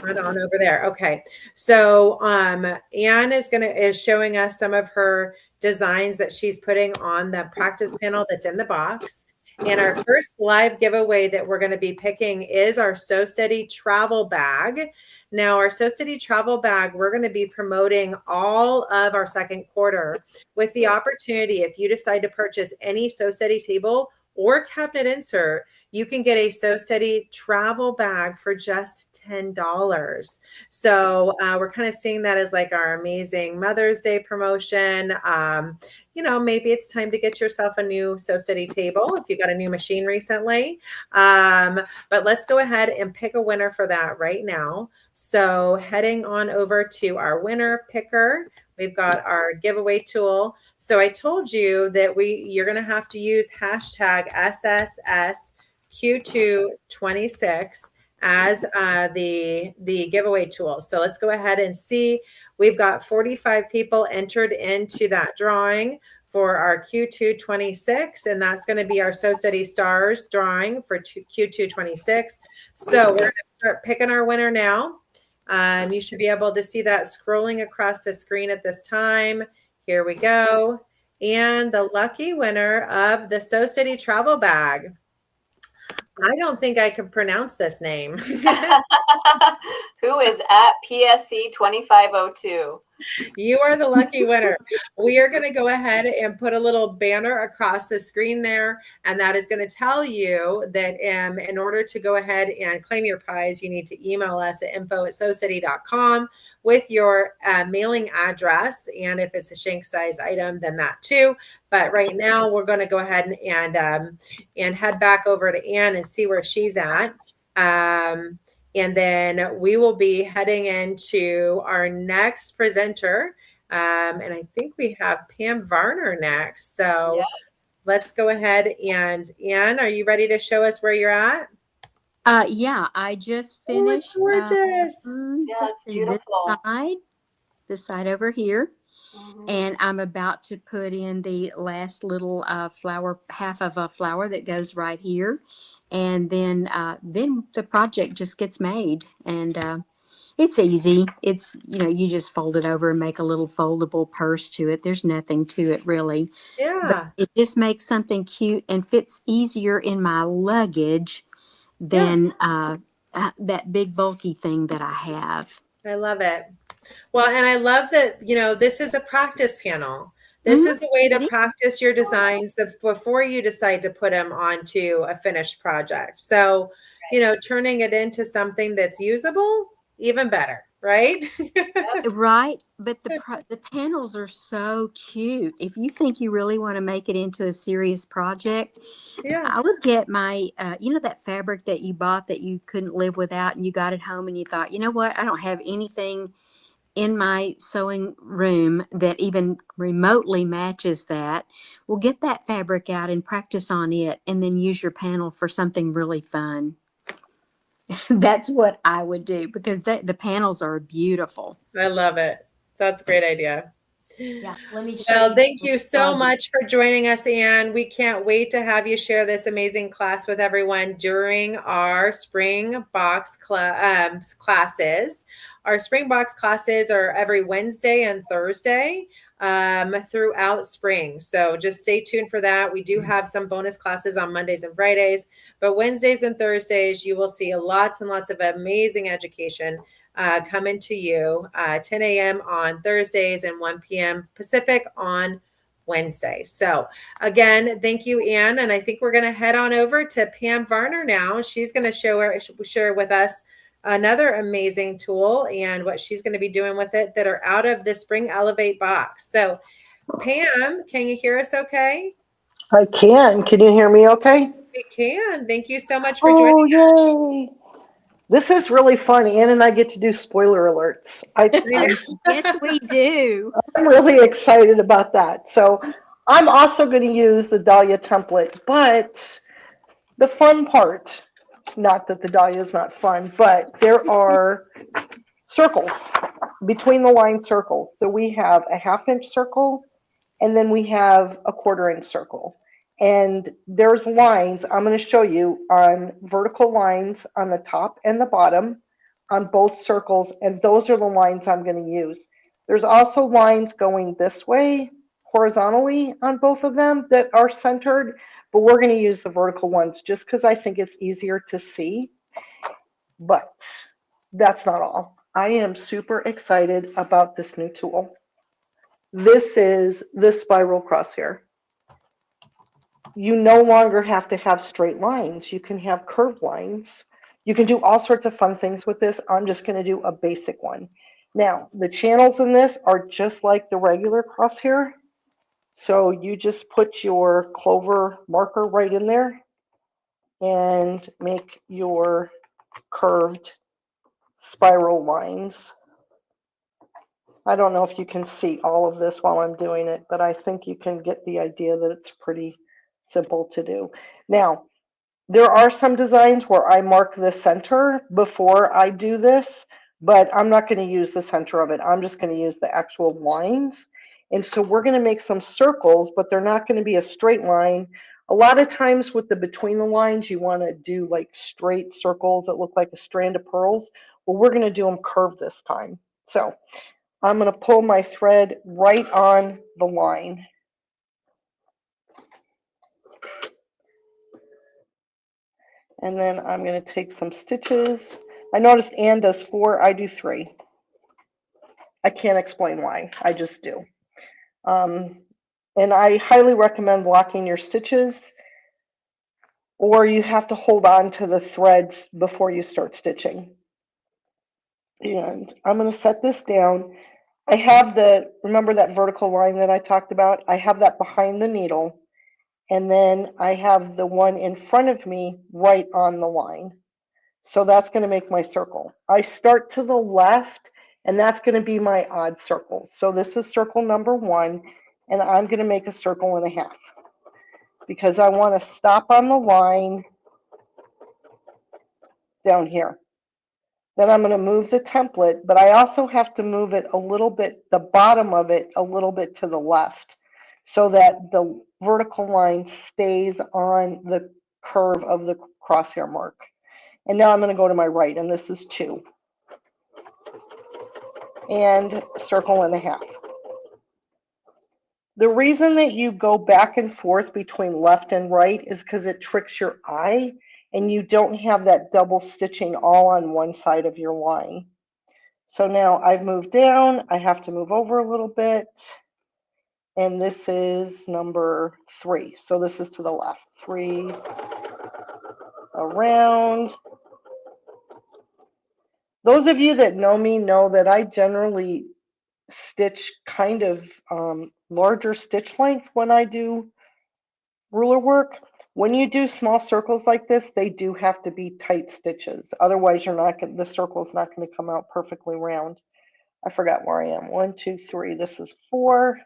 run on over there. Okay. So Anne is showing us some of her designs that she's putting on the practice panel that's in the box. And our first live giveaway that we're going to be picking is our Sew Steady travel bag. Now, our Sew Steady travel bag, we're going to be promoting all of our second quarter with the opportunity, if you decide to purchase any Sew Steady table or cabinet insert, you can get a Sew Steady travel bag for just $10. So we're kind of seeing that as like our amazing Mother's Day promotion. Maybe it's time to get yourself a new Sew Steady table if you got a new machine recently. But let's go ahead and pick a winner for that right now. So heading on over to our winner picker, we've got our giveaway tool. So I told you that you're going to have to use hashtag SSSQ226 as the giveaway tool. So let's go ahead and see. We've got 45 people entered into that drawing for our Q226, and that's going to be our Sew Steady Stars drawing for Q226. So we're going to start picking our winner now. You should be able to see that scrolling across the screen at this time. Here we go. And the lucky winner of the Sew Steady travel bag. I don't think I can pronounce this name. Who is at PSC 2502? You are the lucky winner. We are going to go ahead and put a little banner across the screen there, and that is going to tell you that in order to go ahead and claim your prize, you need to email us at info@sewsteady.com with your mailing address, and if it's a shank size item, then that too. But right now, we're going to go ahead and head back over to Anne and see where she's at. And then we will be heading into our next presenter. And I think we have Pam Varner next. So let's go ahead and Anne, are you ready to show us where you're at? Yeah, I just finished. Oh, it's gorgeous. Yeah, it's beautiful. This side over here. And I'm about to put in the last little flower, half of a flower that goes right here. And then the project just gets made, and it's easy. It's, you just fold it over and make a little foldable purse to it. There's nothing to it really. Yeah. But it just makes something cute and fits easier in my luggage than that big bulky thing that I have. I love it. Well, and I love that, this is a practice panel. This is a way to practice your designs before you decide to put them onto a finished project. So, turning it into something that's usable, even better, right? Right. But the panels are so cute. If you think you really want to make it into a serious project, I would get my, that fabric that you bought that you couldn't live without, and you got it home and you thought, you know what, I don't have anything in my sewing room that even remotely matches that. Well, get that fabric out and practice on it, and then use your panel for something really fun. That's what I would do, because the panels are beautiful. I love it. That's a great idea. Yeah, let me show Well, thank you so much for joining us, Anne. We can't wait to have you share this amazing class with everyone during our spring box classes. Our spring box classes are every Wednesday and Thursday throughout spring. So just stay tuned for that. We do have some bonus classes on Mondays and Fridays, but Wednesdays and Thursdays, you will see lots and lots of amazing education coming to you 10 a.m. on Thursdays and 1 p.m. Pacific on Wednesday. So again, thank you, Anne. And I think we're going to head on over to Pam Varner now. She's going to share with us another amazing tool and what she's going to be doing with it that are out of the Spring Elevate box. So Pam, can you hear us okay? I can. Can you hear me okay? We can. Thank you so much for joining us. Oh, yay. This is really fun. Ann and I get to do spoiler alerts. Yes, we do. I'm really excited about that. So I'm also going to use the Dahlia template, but the fun part, not that the Dahlia is not fun, but there are circles, between the line circles. So we have a 1/2 inch circle, and then we have a 1/4 inch circle. And there's lines I'm going to show you on vertical lines on the top and the bottom on both circles, and those are the lines I'm going to use. There's also lines going this way horizontally on both of them that are centered, but we're going to use the vertical ones just because I think it's easier to see. But that's not all. I am super excited about this new tool. This is the spiral crosshair. You no longer have to have straight lines. You can have curved lines. You can do all sorts of fun things with this. I'm just going to do a basic one. Now, the channels in this are just like the regular crosshair. So you just put your clover marker right in there and make your curved spiral lines. I don't know if you can see all of this while I'm doing it, but I think you can get the idea that it's pretty simple to do. Now, there are some designs where I mark the center before I do this, but I'm not going to use the center of it. I'm just going to use the actual lines. And so we're going to make some circles, but they're not going to be a straight line. A lot of times with the between the lines, you want to do like straight circles that look like a strand of pearls. Well, we're going to do them curved this time. So I'm going to pull my thread right on the line. And then I'm going to take some stitches. I noticed Ann does 4, I do 3. I can't explain why, I just do. And I highly recommend locking your stitches, or you have to hold on to the threads before you start stitching. And I'm going to set this down. I have remember that vertical line that I talked about? I have that behind the needle. And then I have the one in front of me right on the line. So that's going to make my circle. I start to the left, and that's going to be my odd circle. So this is circle number 1, and I'm going to make a circle and a half because I want to stop on the line down here. Then I'm going to move the template, but I also have to move it a little bit, the bottom of it a little bit to the left so that the vertical line stays on the curve of the crosshair mark. And now I'm going to go to my right, and this is 2. And circle and a half. The reason that you go back and forth between left and right is because it tricks your eye, and you don't have that double stitching all on one side of your line. So now I've moved down, I have to move over a little bit, and this is number 3. So this is to the left. 3 around. Those of you that know me know that I generally stitch kind of larger stitch length when I do ruler work. When you do small circles like this, they do have to be tight stitches. Otherwise, the circle's not going to come out perfectly round. I forgot where I am. 1, 2, 3. This is 4.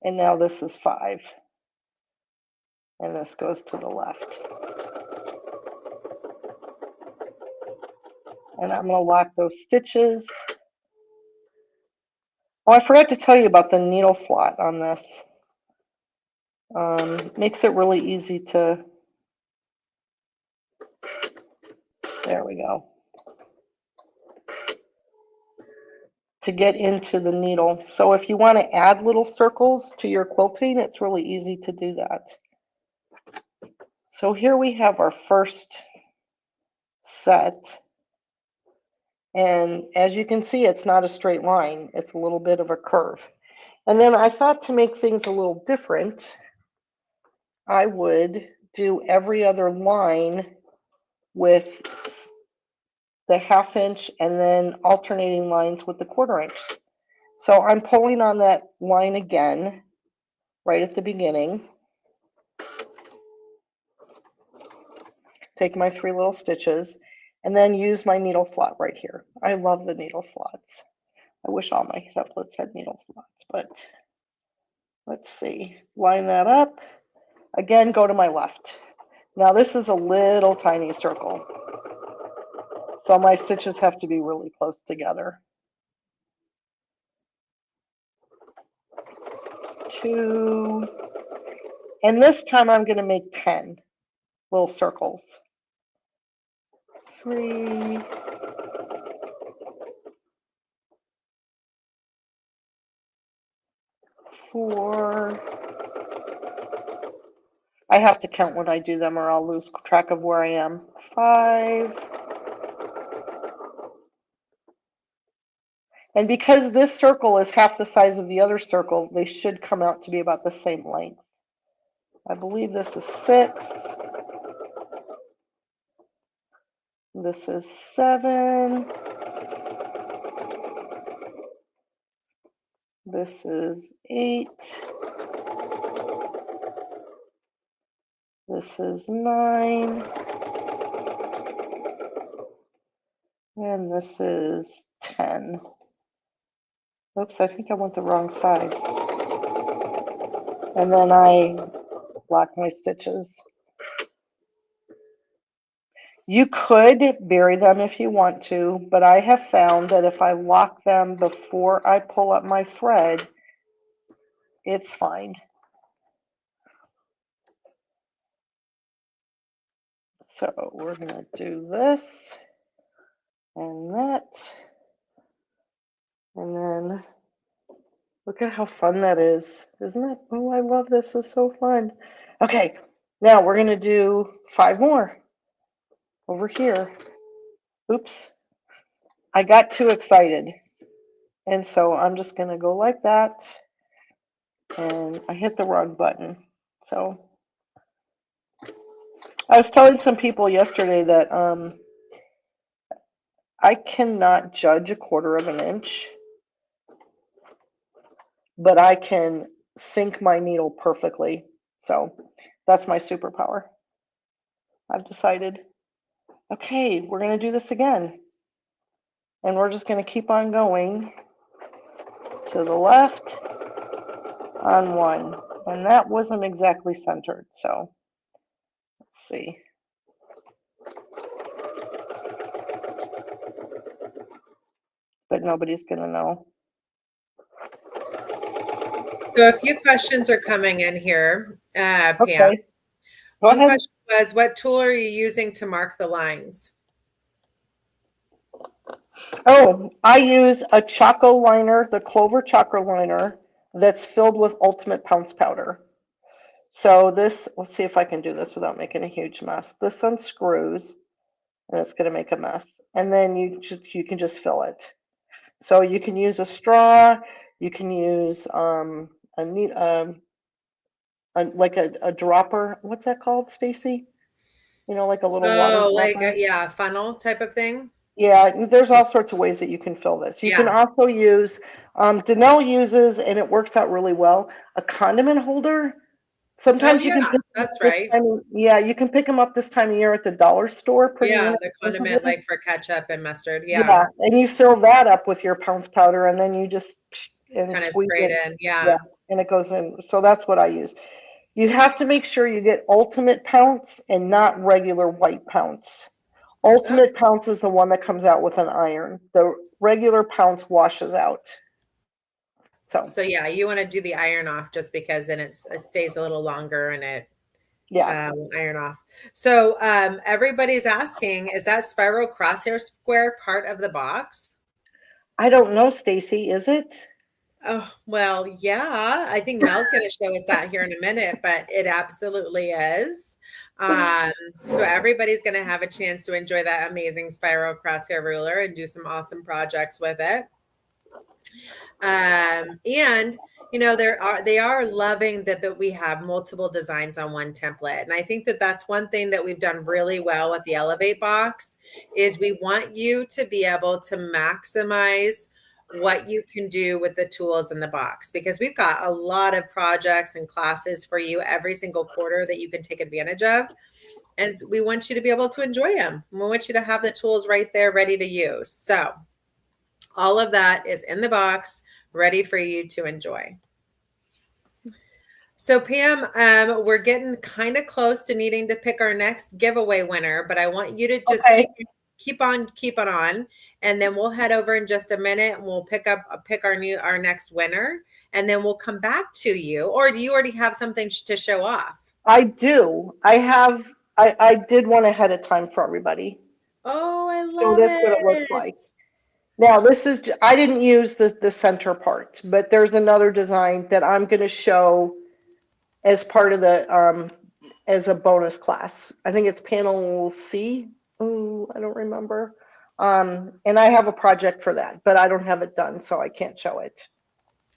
And now this is 5. And this goes to the left. And I'm going to lock those stitches. Oh, I forgot to tell you about the needle slot on this. Makes it really easy to, there we go, to get into the needle. So if you want to add little circles to your quilting, it's really easy to do that. So here we have our first set. And as you can see, it's not a straight line. It's a little bit of a curve. And then I thought to make things a little different, I would do every other line with the 1/2 inch and then alternating lines with the 1/4 inch. So I'm pulling on that line again, right at the beginning. Take my 3 little stitches and then use my needle slot right here. I love the needle slots. I wish all my templates had needle slots, but let's see. Line that up. Again, go to my left. Now this is a little tiny circle, so my stitches have to be really close together. 2, and this time I'm going to make 10 little circles. 3, 4. I have to count when I do them or I'll lose track of where I am. 5. And because this circle is half the size of the other circle, they should come out to be about the same length. I believe this is 6. This is 7. This is 8. This is 9. And this is 10. Oops, I think I went the wrong side. And then I lock my stitches. You could bury them if you want to, but I have found that if I lock them before I pull up my thread, it's fine. So we're going to do this and that. And then look at how fun that is. Isn't it? Oh, I love this. It's so fun. Okay, now we're going to do 5 more over here. Oops. I got too excited. And so I'm just going to go like that. And I hit the wrong button. So I was telling some people yesterday that I cannot judge a 1/4 of an inch, but I can sink my needle perfectly. So that's my superpower. I've decided, okay, we're going to do this again. And we're just going to keep on going to the left on 1. And that wasn't exactly centered. So let's see. But nobody's going to know. So a few questions are coming in here, Pam. Okay. One question was, what tool are you using to mark the lines? Oh, I use a Choco liner, the Clover Choco liner, that's filled with Ultimate Pounce powder. So this, let's see if I can do this without making a huge mess. This unscrews, and it's going to make a mess. And then you can just fill it. So you can use a straw. You can use like a dropper. What's that called, Stacy? You know, like a little water dropper. Like a funnel type of thing. Yeah, there's all sorts of ways that you can fill this. You can also use, Danelle uses, and it works out really well, a condiment holder. Sometimes you can pick that's right. You can pick them up this time of year at the dollar store. The condiment like for ketchup and mustard. Yeah, and you fill that up with your pounce powder, and then you just kind of squeeze it in. Yeah, and it goes in. So that's what I use. You have to make sure you get Ultimate Pounce and not regular white pounce. Ultimate Pounce is the one that comes out with an iron. The regular pounce washes out. So yeah, you want to do the iron off just because then it stays a little longer and it iron off. So everybody's asking, is that spiral crosshair square part of the box? I don't know, Stacy, is it? Oh, well, yeah. I think Mel's going to show us that here in a minute, but it absolutely is. So everybody's going to have a chance to enjoy that amazing spiral crosshair ruler and do some awesome projects with it. And you know, they are loving that we have multiple designs on one template. And I think that that's one thing that we've done really well with the Elevate box is we want you to be able to maximize what you can do with the tools in the box, because we've got a lot of projects and classes for you every single quarter that you can take advantage of. As we want you to be able to enjoy them. We want you to have the tools right there ready to use. So all of that is in the box, ready for you to enjoy. So Pam, we're getting kind of close to needing to pick our next giveaway winner, but I want you to just keep on, and then we'll head over in just a minute and we'll pick our next winner, and then we'll come back to you. Or do you already have something to show off? I do. I did one ahead of time for everybody. Oh, I love so that's what it looks like. Now this is, I didn't use the center part, but there's another design that I'm going to show as part of the, as a bonus class. I think it's panel C. Oh, I don't remember. And I have a project for that, but I don't have it done, so I can't show it.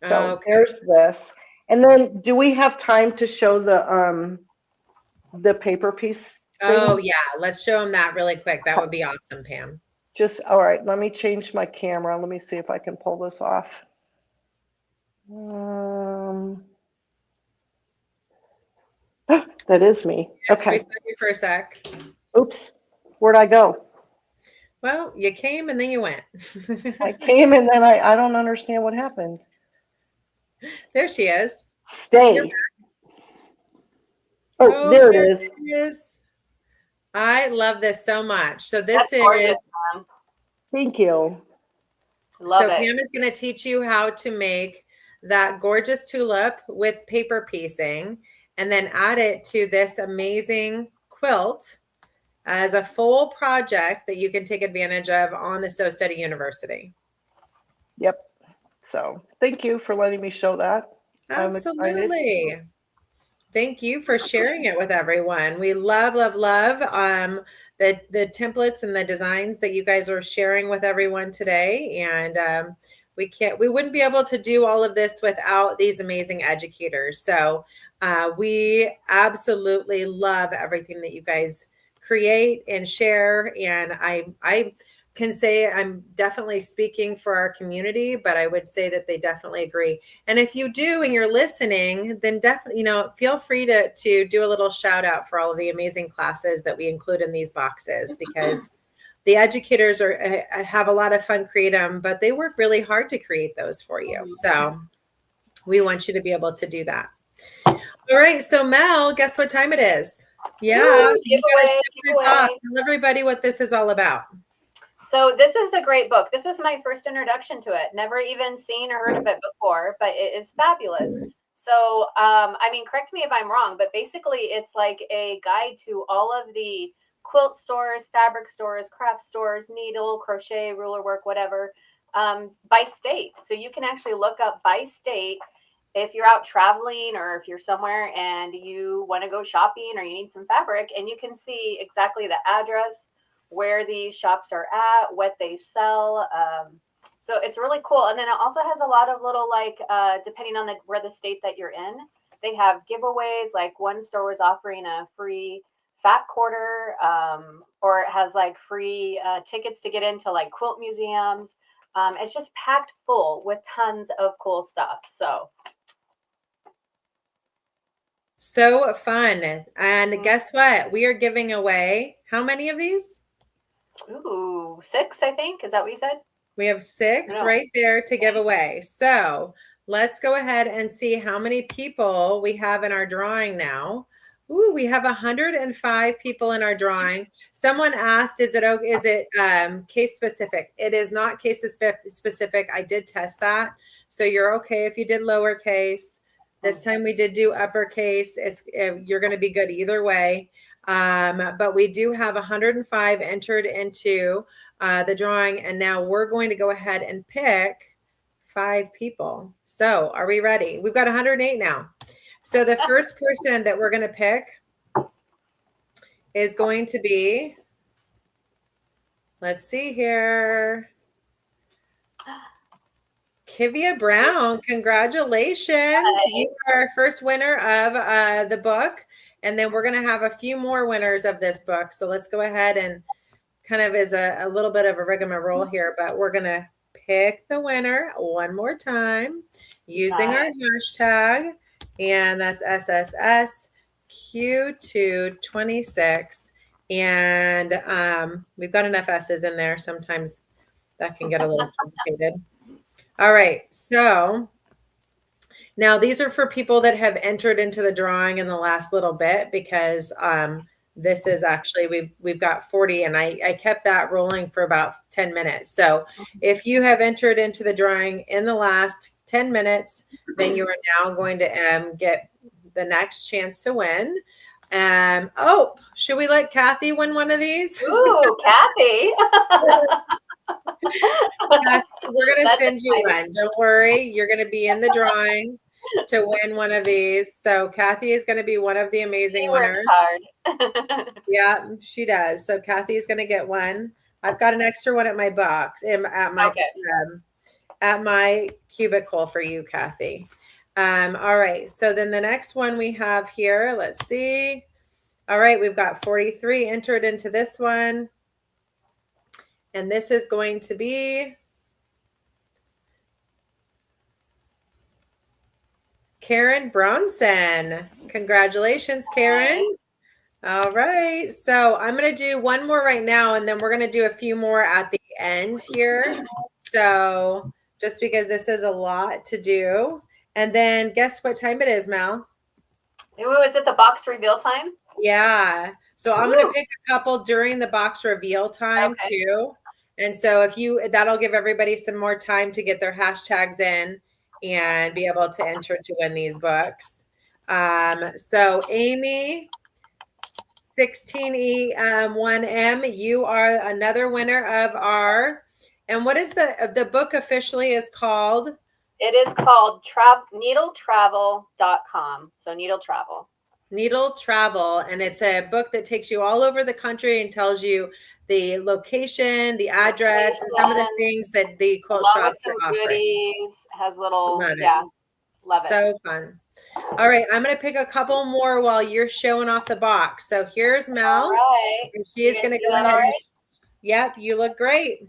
So there's this. And then do we have time to show the paper piece thing? Oh yeah, let's show them that really quick. That would be awesome, Pam. Just, all right, let me change my camera. Let me see if I can pull this off. That is me. Yes, okay. We saw you for a sec. Oops, where'd I go? Well, you came and then you went. I came and then I don't understand what happened. There she is. Stay. Oh, there it is. I love this so much. So this is gorgeous, thank you. Love it. Pam is going to teach you how to make that gorgeous tulip with paper piecing and then add it to this amazing quilt as a full project that you can take advantage of on the Sew Steady University. Yep. So thank you for letting me show that. Absolutely. Thank you for sharing it with everyone. We love the templates and the designs that you guys are sharing with everyone today. And we wouldn't be able to do all of this without these amazing educators. So we absolutely love everything that you guys create and share. And I can say I'm definitely speaking for our community, but I would say that they definitely agree. And if you do and you're listening, then definitely, feel free to do a little shout out for all of the amazing classes that we include in these boxes, because the educators have a lot of fun creating them, but they work really hard to create those for you. So we want you to be able to do that. All right. So Mel, guess what time it is? Yeah. Giveaway. Tell everybody what this is all about. So this is a great book. This is my first introduction to it. Never even seen or heard of it before, but it is fabulous. So, correct me if I'm wrong, but basically it's like a guide to all of the quilt stores, fabric stores, craft stores, needle, crochet, ruler work, whatever, by state. So you can actually look up by state if you're out traveling or if you're somewhere and you want to go shopping or you need some fabric, and you can see exactly the address, where these shops are at, what they sell. So it's really cool. And then it also has a lot of little, depending on where the state that you're in, they have giveaways. Like one store was offering a free fat quarter, or it has free tickets to get into quilt museums. It's just packed full with tons of cool stuff. So fun. And guess what? We are giving away how many of these? Ooh, 6, I think. Is that what you said? We have 6 right there to give away. So let's go ahead and see how many people we have in our drawing now. Ooh, we have 105 people in our drawing. Someone asked, is it case specific? It is not case specific. I did test that. So you're okay if you did lowercase. This time we did do uppercase. You're going to be good either way. But we do have 105 entered into the drawing, and now we're going to go ahead and pick 5 people. So are we ready? We've got 108 now. So the first person that we're going to pick is going to be, let's see here. Kivia Brown, congratulations. You are our first winner of the book. And then we're going to have a few more winners of this book. So let's go ahead and kind of is a little bit of a rigmarole here, but we're going to pick the winner one more time using our hashtag. And that's SSSQ226. And we've got enough S's in there. Sometimes that can get a little complicated. All right, so now these are for people that have entered into the drawing in the last little bit, because this is actually, we've got 40 and I kept that rolling for about 10 minutes. So if you have entered into the drawing in the last 10 minutes, then you are now going to get the next chance to win. Oh, should we let Kathy win one of these? Ooh, Kathy. We're going to send you one. Don't worry. You're going to be in the drawing to win one of these. So Kathy is going to be one of the amazing winners. Hard. Yeah, she does. So Kathy is going to get one. I've got an extra one at my box, at my cubicle for you, Kathy. All right. So then the next one we have here, let's see. All right. We've got 43 entered into this one. And this is going to be Karen Bronson. Congratulations, Karen. All right. So I'm going to do one more right now, and then we're going to do a few more at the end here. So just because this is a lot to do. And then guess what time it is, Mel? Ooh, is it the box reveal time? Yeah. So I'm going to pick a couple during the box reveal time too. And so that'll give everybody some more time to get their hashtags in and be able to enter to win these books. So Amy, 16E1M, you are another winner of and what is the book officially is called? It is called needletravel.com. So Needle Travel. Needle Travel, and it's a book that takes you all over the country and tells you the location, the address, and some of the things that the quilt shops are offering. Goodies, has little, love it. So fun. All right, I'm going to pick a couple more while you're showing off the box. So here's Mel. All right. And she is going to go ahead. Right? Yep, you look great.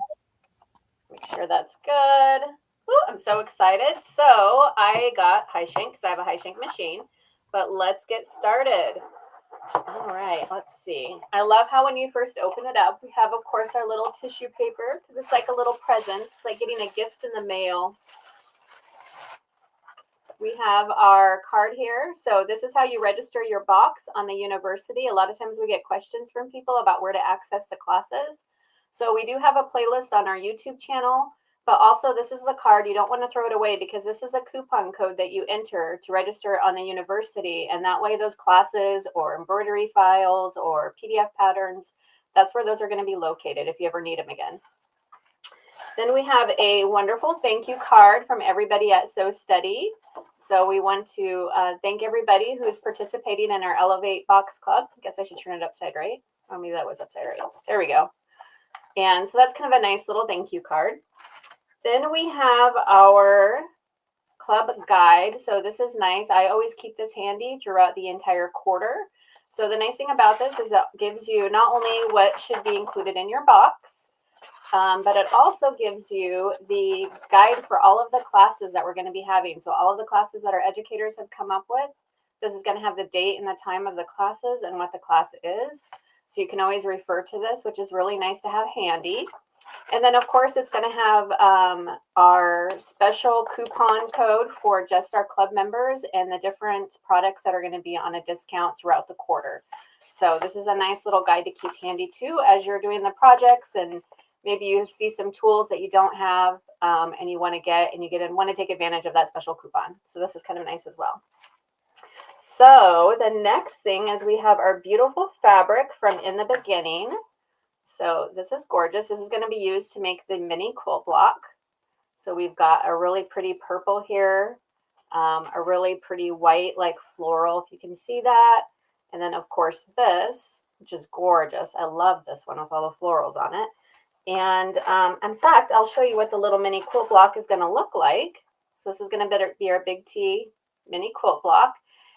Make sure that's good. Ooh, I'm so excited. So I got high shank because I have a high shank machine. But let's get started. All right, let's see. I love how when you first open it up, we have, of course, our little tissue paper because it's like a little present. It's like getting a gift in the mail. We have our card here. So this is how you register your box on the university. A lot of times we get questions from people about where to access the classes. So we do have a playlist on our YouTube channel. But also, this is the card. You don't want to throw it away because this is a coupon code that you enter to register on the university. And that way, those classes or embroidery files or PDF patterns, that's where those are going to be located if you ever need them again. Then we have a wonderful thank you card from everybody at Sew Steady. So we want to thank everybody who's participating in our Elevate Box Club. I guess I should turn it upside right. Oh, maybe that was upside right. There we go. And so that's kind of a nice little thank you card. Then we have our club guide. So this is nice. I always keep this handy throughout the entire quarter. So the nice thing about this is it gives you not only what should be included in your box, but it also gives you the guide for all of the classes that we're going to be having. So all of the classes that our educators have come up with, this is going to have the date and the time of the classes and what the class is. So you can always refer to this, which is really nice to have handy. And then, of course, it's going to have our special coupon code for just our club members and the different products that are going to be on a discount throughout the quarter. So this is a nice little guide to keep handy, too, as you're doing the projects. And maybe you see some tools that you don't have and you want to get, and want to take advantage of that special coupon. So this is kind of nice as well. So the next thing is we have our beautiful fabric from In the Beginning. So this is gorgeous. This is going to be used to make the mini quilt block. So we've got a really pretty purple here, a really pretty white, like floral, if you can see that. And then, of course, this which is gorgeous. I love this one with all the florals on it. And in fact, I'll show you what the little mini quilt block is going to look like. So this is going to be our Big T mini quilt block.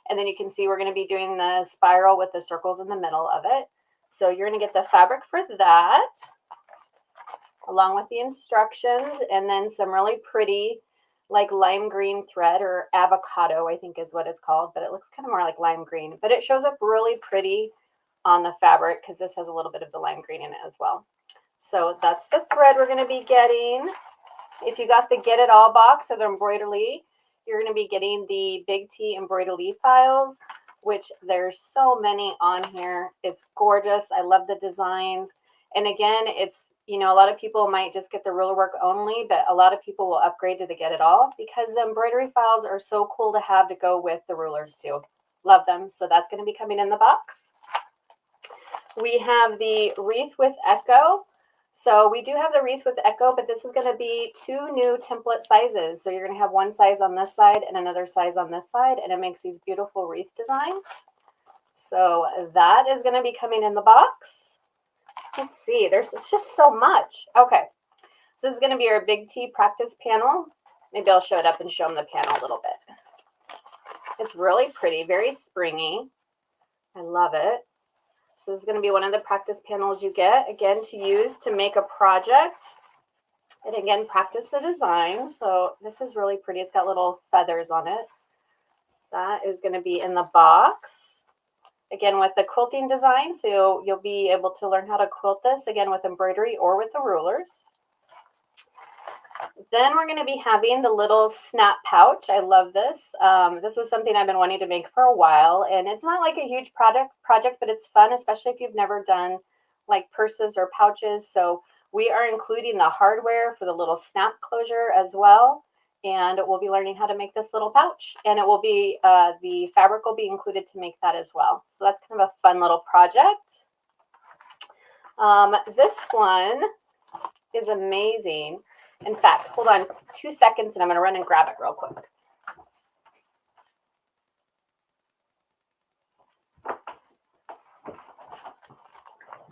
And then you can see we're going to be doing the spiral with the circles in the middle of it. So you're going to get the fabric for that, along with the instructions, and then some really pretty like lime green thread, or avocado, I think is what it's called, but it looks kind of more like lime green. But it shows up really pretty on the fabric because this has a little bit of the lime green in it as well. So that's the thread we're going to be getting. If you got the Get It All box or the embroidery, you're going to be getting the Big T embroidery files, which there's so many on here. It's gorgeous. I love the designs. And again, it's, you know, a lot of people might just get the ruler work only, but a lot of people will upgrade to the Get It All because the embroidery files are so cool to have to go with the rulers too. Love them. So that's going to be coming in the box. We have the wreath with echo. So we do have the wreath with echo, but this is going to be 2 new template sizes. So you're going to have one size on this side and another size on this side, and it makes these beautiful wreath designs. So that is going to be coming in the box. Let's see, it's just so much. Okay, so this is going to be our Big T practice panel. Maybe I'll show it up and show them the panel a little bit. It's really pretty, very springy. I love it. So this is going to be one of the practice panels you get, again, to use to make a project. And again, practice the design. So this is really pretty. It's got little feathers on it. That is going to be in the box. Again, with the quilting design, so you'll be able to learn how to quilt this, again, with embroidery or with the rulers. Then we're going to be having the little snap pouch. I love this. This was something I've been wanting to make for a while, and it's not like a huge project, but it's fun, especially if you've never done like purses or pouches. So we are including the hardware for the little snap closure as well. And we'll be learning how to make this little pouch, and it will be the fabric will be included to make that as well. So that's kind of a fun little project. This one is amazing. In fact, hold on 2 seconds and I'm going to run and grab it real quick.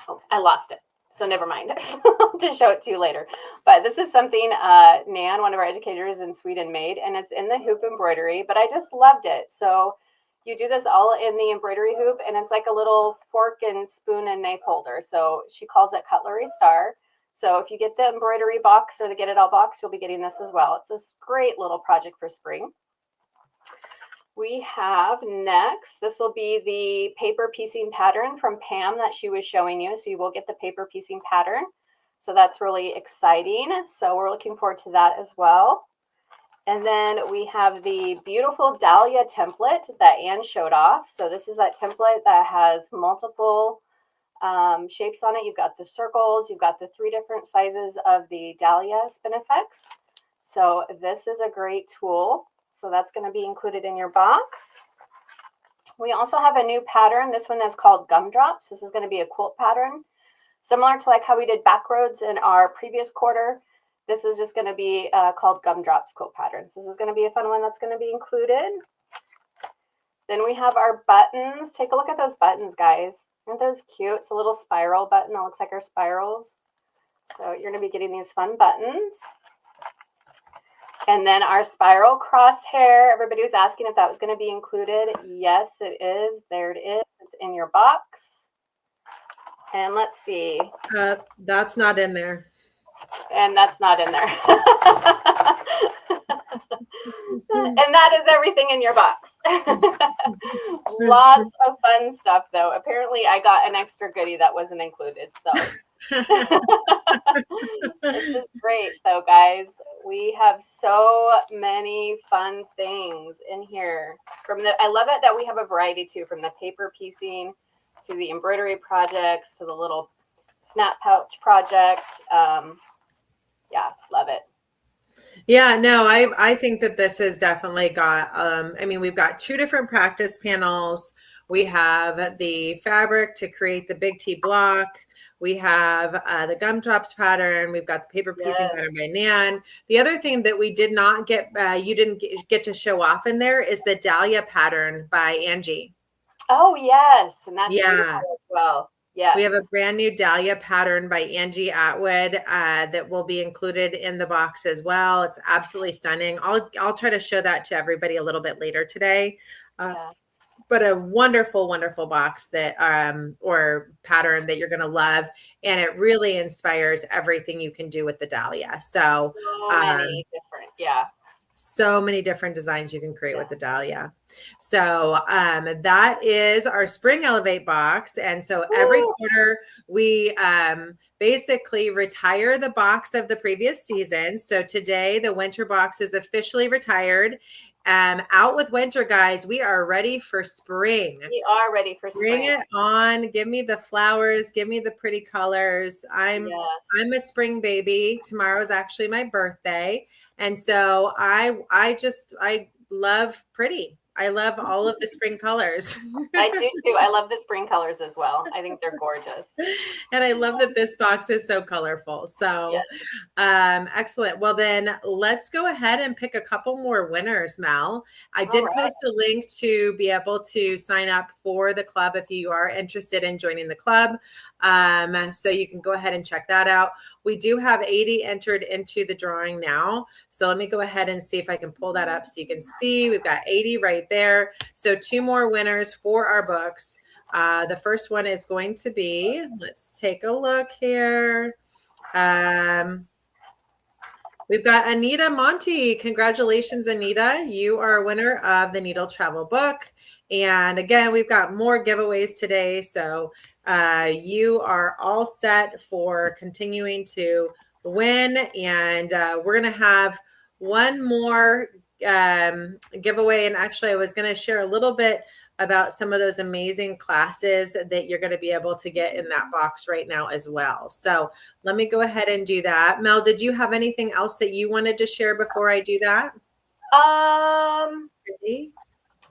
Oh, I lost it. So never mind. I'll just show it to you later. But this is something Nan, one of our educators in Sweden, made, and it's in the hoop embroidery, but I just loved it. So you do this all in the embroidery hoop, and it's like a little fork and spoon and knife holder. So she calls it Cutlery Star. So if you get the embroidery box or the Get It All box, you'll be getting this as well. It's a great little project for spring. We have next, this will be the paper piecing pattern from Pam that she was showing you. So you will get the paper piecing pattern. So that's really exciting. So we're looking forward to that as well. And then we have the beautiful Dahlia template that Anne showed off. So this is that template that has multiple shapes on it. You've got the circles, you've got the 3 different sizes of the Dahlia spinifex. So this is a great tool. So that's going to be included in your box. We also have a new pattern. This one is called Gumdrops. This is going to be a quilt pattern. Similar to like how we did Backroads in our previous quarter. This is just going to be called Gumdrops quilt patterns. This is going to be a fun one that's going to be included. Then we have our buttons. Take a look at those buttons, guys. Aren't those cute? It's a little spiral button that looks like our spirals. So you're going to be getting these fun buttons. And then our spiral crosshair. Everybody was asking if that was going to be included. Yes, it is. There it is. It's in your box. And let's see. That's not in there. And that's not in there. And that is everything in your box. Lots of fun stuff, though. Apparently, I got an extra goodie that wasn't included. So this is great, though, guys. We have so many fun things in here. I love it that we have a variety too, from the paper piecing to the embroidery projects to the little snap pouch project. Yeah, love it. Yeah, no, I think that this has definitely got, I mean, we've got 2 different practice panels. We have the fabric to create the Big T block. We have the Gumdrops pattern. We've got the paper piecing pattern by Nan. The other thing that we did not get, you didn't get to show off in there is the Dahlia pattern by Angie. Oh, yes. And that's beautiful as well. Yes. We have a brand new Dahlia pattern by Angie Atwood that will be included in the box as well. It's absolutely stunning. I'll try to show that to everybody a little bit later today. Yeah. But a wonderful, wonderful box that or pattern that you're going to love. And it really inspires everything you can do with the Dahlia. So many different, yeah. So many different designs you can create with the Dahlia. So that is our spring Elevate box. And so every quarter we basically retire the box of the previous season. So today the winter box is officially retired. Out with winter, guys. We are ready for spring. We are ready for spring. Bring it on. Give me the flowers. Give me the pretty colors. I'm a spring baby. Tomorrow is actually my birthday. And so I love pretty. I love all of the spring colors. I do too. I love the spring colors as well. I think they're gorgeous. And I love that this box is so colorful. So excellent. Well, then let's go ahead and pick a couple more winners, Mel. I did post a link to be able to sign up for the club if you are interested in joining the club. So you can go ahead and check that out. We do have 80 entered into the drawing now. So let me go ahead and see if I can pull that up so you can see we've got 80 right there. So 2 more winners for our books. The first one is going to be, let's take a look here. We've got Anita Monty. Congratulations, Anita. You are a winner of the Needle Travel book. And again, we've got more giveaways today. So you are all set for continuing to win. And we're going to have one more giveaway. And actually, I was going to share a little bit about some of those amazing classes that you're going to be able to get in that box right now as well. So let me go ahead and do that. Mel, did you have anything else that you wanted to share before I do that?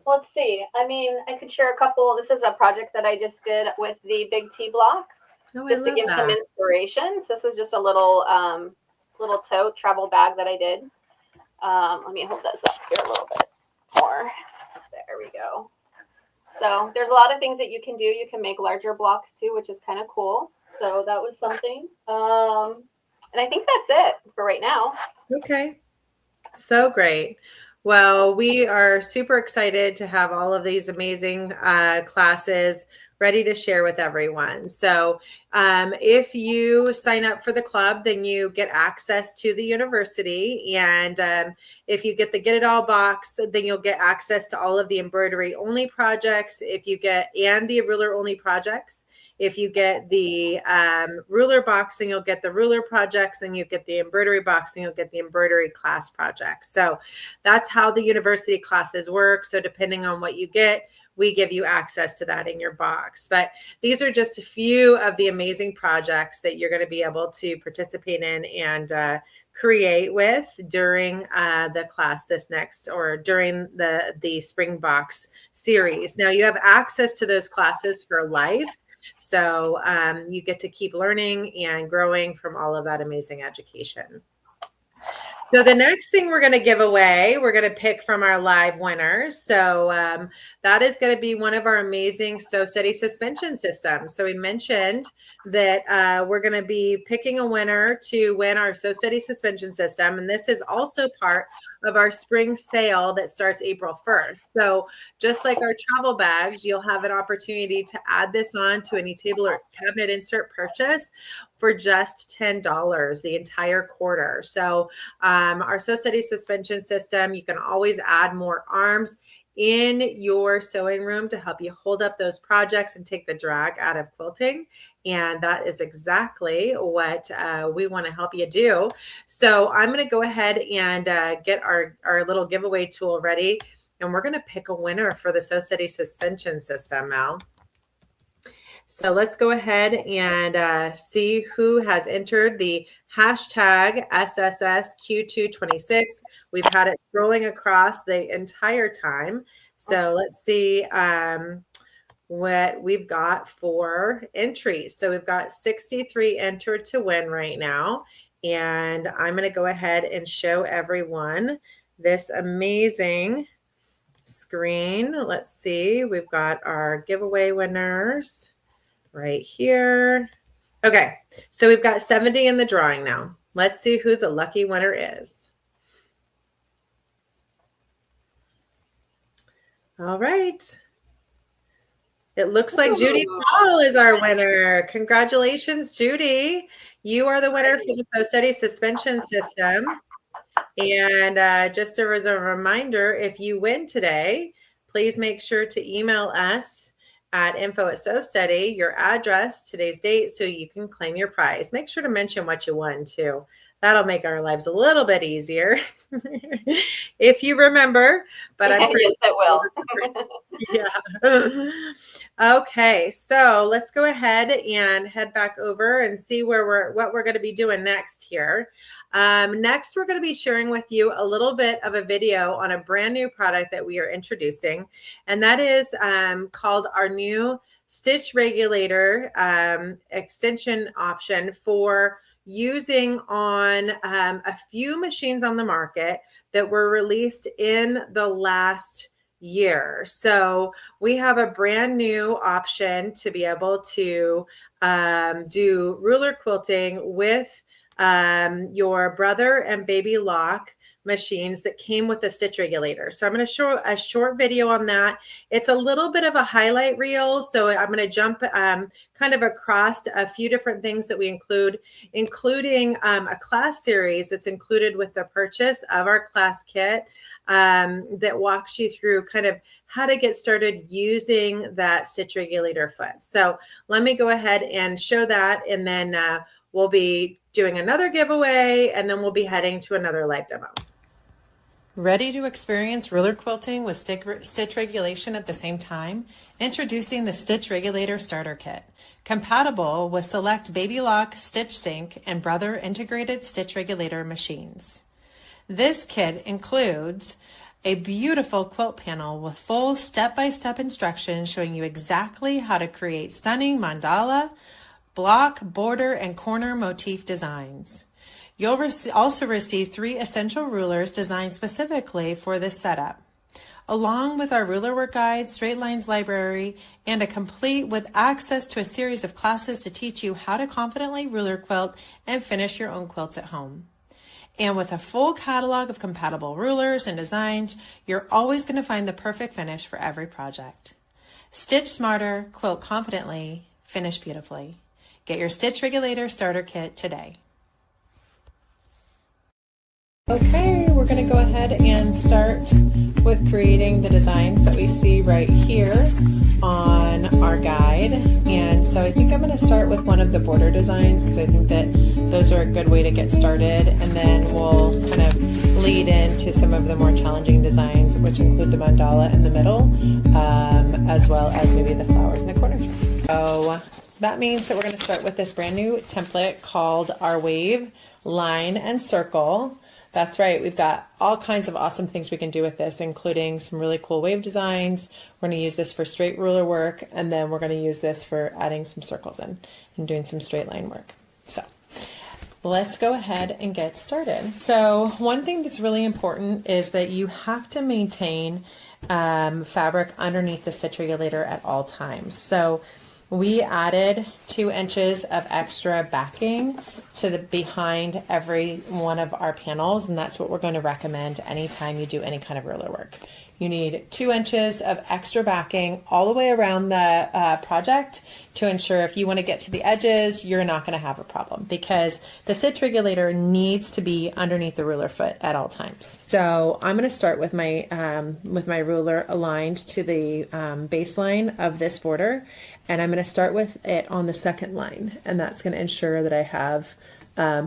Let's see. I mean, I could share a couple. This is a project that I just did with the Big T block, just to give some inspiration. So this was just a little little tote travel bag that I did. Let me hold this up here a little bit more. There we go. So there's a lot of things that you can do. You can make larger blocks too, which is kind of cool. So that was something. And I think that's it for right now. Okay. So great. Well, we are super excited to have all of these amazing classes ready to share with everyone. So if you sign up for the club, then you get access to the university. And if you get the Get It All box, then you'll get access to all of the embroidery only projects. And the ruler only projects. If you get the ruler box, then you'll get the ruler projects, and you get the embroidery box, and you'll get the embroidery class projects. So that's how the university classes work. So depending on what you get, we give you access to that in your box. But these are just a few of the amazing projects that you're going to be able to participate in and create with during the class during the Spring Box series. Now you have access to those classes for life. So you get to keep learning and growing from all of that amazing education. So the next thing we're going to give away, we're going to pick from our live winners. So that is going to be one of our amazing Sew Steady suspension systems. So we mentioned that we're going to be picking a winner to win our Sew Steady suspension system. And this is also part of our spring sale that starts April 1st. So just like our travel bags, you'll have an opportunity to add this on to any table or cabinet insert purchase for just $10 the entire quarter. So our Sew Steady suspension system, you can always add more arms in your sewing room to help you hold up those projects and take the drag out of quilting. And that is exactly what we want to help you do. So I'm going to go ahead and get our little giveaway tool ready. And we're going to pick a winner for the Sew Steady suspension system, Mel. So let's go ahead and see who has entered the hashtag SSSQ226. We've had it scrolling across the entire time. So let's see what we've got for entries. So we've got 63 entered to win right now. And I'm going to go ahead and show everyone this amazing screen. Let's see. We've got our giveaway winners right here. Okay, so we've got 70 in the drawing now. Let's see who the lucky winner is. All right. It looks like Judy Paul is our winner. Congratulations, Judy. You are the winner for the Sew Steady suspension system. And just as a reminder, if you win today, please make sure to email us at info@sewsteady, your address, today's date, so you can claim your prize. Make sure to mention what you won too. That'll make our lives a little bit easier if you remember, but I'm pretty yes, it will. Yeah. Okay, so let's go ahead and head back over and see what we're going to be doing next here. Next, we're going to be sharing with you a little bit of a video on a brand new product that we are introducing, and that is called our new stitch regulator extension option for using on a few machines on the market that were released in the last year. So we have a brand new option to be able to do ruler quilting with your brother and baby lock machines that came with the stitch regulator. So I'm going to show a short video on that. It's a little bit of a highlight reel. So I'm going to jump kind of across a few different things that we include, including a class series that's included with the purchase of our class kit that walks you through kind of how to get started using that stitch regulator foot. So let me go ahead and show that, and then we'll be doing another giveaway, and then we'll be heading to another live demo. Ready to experience ruler quilting with stitch regulation at the same time? Introducing the Stitch Regulator Starter Kit, compatible with select Baby Lock, Stitch Sync, and Brother integrated stitch regulator machines. This kit includes a beautiful quilt panel with full step-by-step instructions showing you exactly how to create stunning mandala, block, border, and corner motif designs. You'll also receive 3 essential rulers designed specifically for this setup, along with our ruler work guide, straight lines library, and a complete with access to a series of classes to teach you how to confidently ruler quilt and finish your own quilts at home. And with a full catalog of compatible rulers and designs, you're always going to find the perfect finish for every project. Stitch smarter, quilt confidently, finish beautifully. Get your Stitch Regulator Starter Kit today. Okay, we're going to go ahead and start with creating the designs that we see right here on our guide. And so I think I'm going to start with one of the border designs because I think that those are a good way to get started. And then we'll kind of lead into some of the more challenging designs, which include the mandala in the middle, as well as maybe the flowers in the corners. So that means that we're going to start with this brand new template called our Wave, Line, and Circle. That's right, we've got all kinds of awesome things we can do with this, including some really cool wave designs. We're going to use this for straight ruler work, and then we're going to use this for adding some circles in and doing some straight line work. So let's go ahead and get started. So one thing that's really important is that you have to maintain fabric underneath the stitch regulator at all times. So we added 2 inches of extra backing to the behind every one of our panels, and that's what we're going to recommend anytime you do any kind of ruler work. You need 2 inches of extra backing all the way around the project to ensure if you want to get to the edges, you're not going to have a problem, because the stitch regulator needs to be underneath the ruler foot at all times. So I'm going to start with my ruler aligned to the baseline of this border, and I'm going to start with it on the second line, and that's going to ensure that I have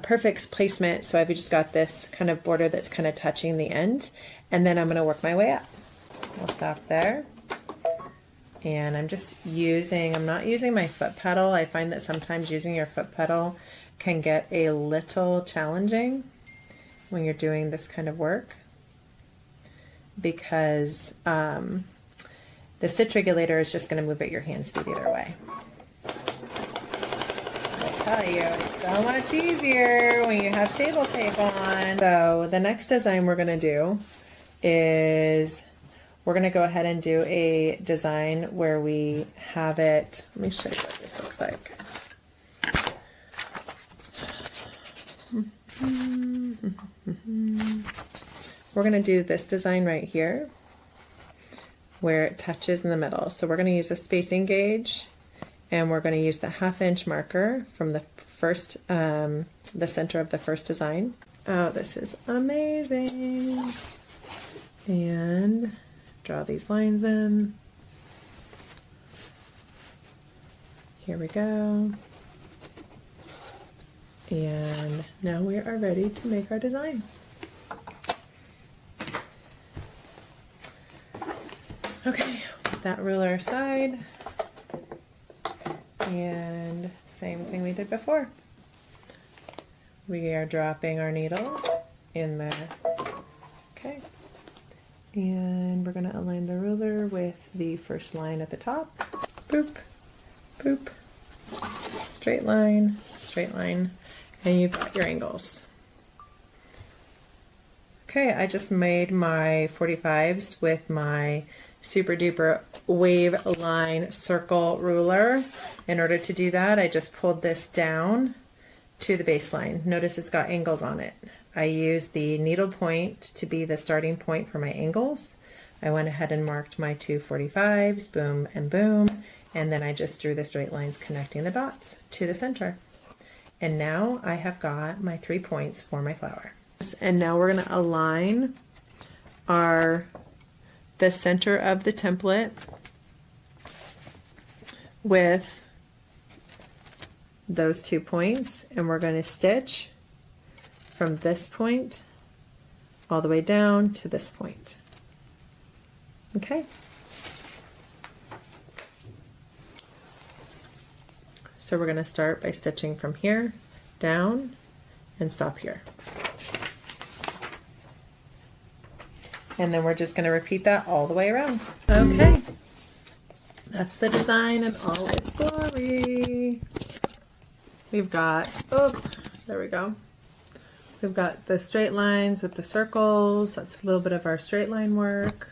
perfect placement. So I've just got this kind of border that's kind of touching the end, and then I'm going to work my way up. I'll stop there. And I'm not using my foot pedal. I find that sometimes using your foot pedal can get a little challenging when you're doing this kind of work, because the stitch regulator is just going to move at your hand speed either way. I'll tell you, it's so much easier when you have stable tape on. So the next design we're going to do is we're going to go ahead and do a design where we have it. Let me show you what this looks like. We're going to do this design right here where it touches in the middle. So we're going to use a spacing gauge, and we're going to use the 1/2 inch marker from the first, the center of the first design. Oh, this is amazing. And draw these lines in. Here we go. And now we are ready to make our design. Okay, put that ruler aside. And same thing we did before. We are dropping our needle in there. Okay. And we're going to align the ruler with the first line at the top. Boop, boop. Straight line, and you've got your angles. Okay, I just made my 45s with my super duper wave line circle ruler. In order to do that, I just pulled this down to the baseline. Notice it's got angles on it. I used the needle point to be the starting point for my angles. I went ahead and marked my 2 45s, boom and boom, and then I just drew the straight lines connecting the dots to the center. And now I have got my 3 points for my flower. And now we're going to align the center of the template with those 2 points, and we're going to stitch from this point all the way down to this point. Okay. So we're going to start by stitching from here down and stop here. And then we're just going to repeat that all the way around. Okay. That's the design in all its glory. We've got, oh, there we go. We've got the straight lines with the circles. That's a little bit of our straight line work.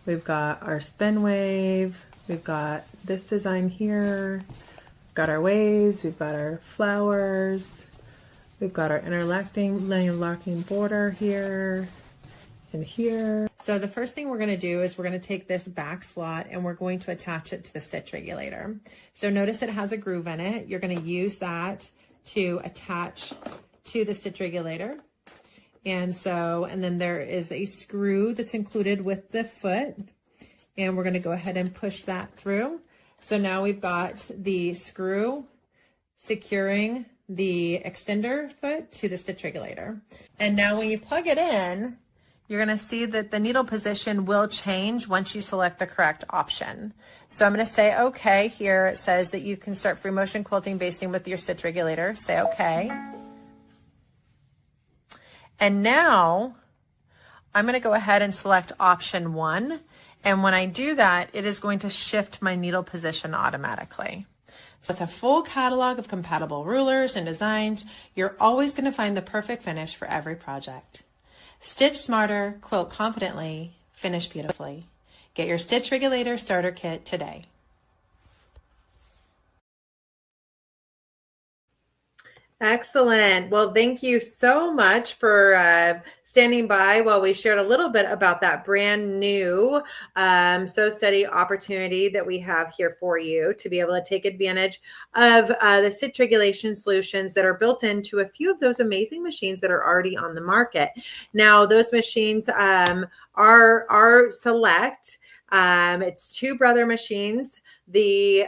We've got our spin wave. We've got this design here. We've got our waves. We've got our flowers. We've got our interlocking border here and here. So the first thing we're going to do is we're going to take this back slot and we're going to attach it to the stitch regulator. So notice it has a groove in it. You're going to use that to attach to the stitch regulator. And then there is a screw that's included with the foot, and we're going to go ahead and push that through. So now we've got the screw securing the extender foot to the stitch regulator. And now when you plug it in, you're going to see that the needle position will change once you select the correct option. So I'm going to say okay. Here it says that you can start free motion quilting basting with your stitch regulator. Say okay. And now I'm going to go ahead and select option 1. And when I do that, it is going to shift my needle position automatically. So with a full catalog of compatible rulers and designs, you're always going to find the perfect finish for every project. Stitch smarter, quilt confidently, finish beautifully. Get your stitch regulator starter kit today. Excellent. Well, thank you so much for standing by while we shared a little bit about that brand new Sew Steady opportunity that we have here for you to be able to take advantage of the stitch regulation solutions that are built into a few of those amazing machines that are already on the market. Now, those machines are select. It's 2 Brother machines, the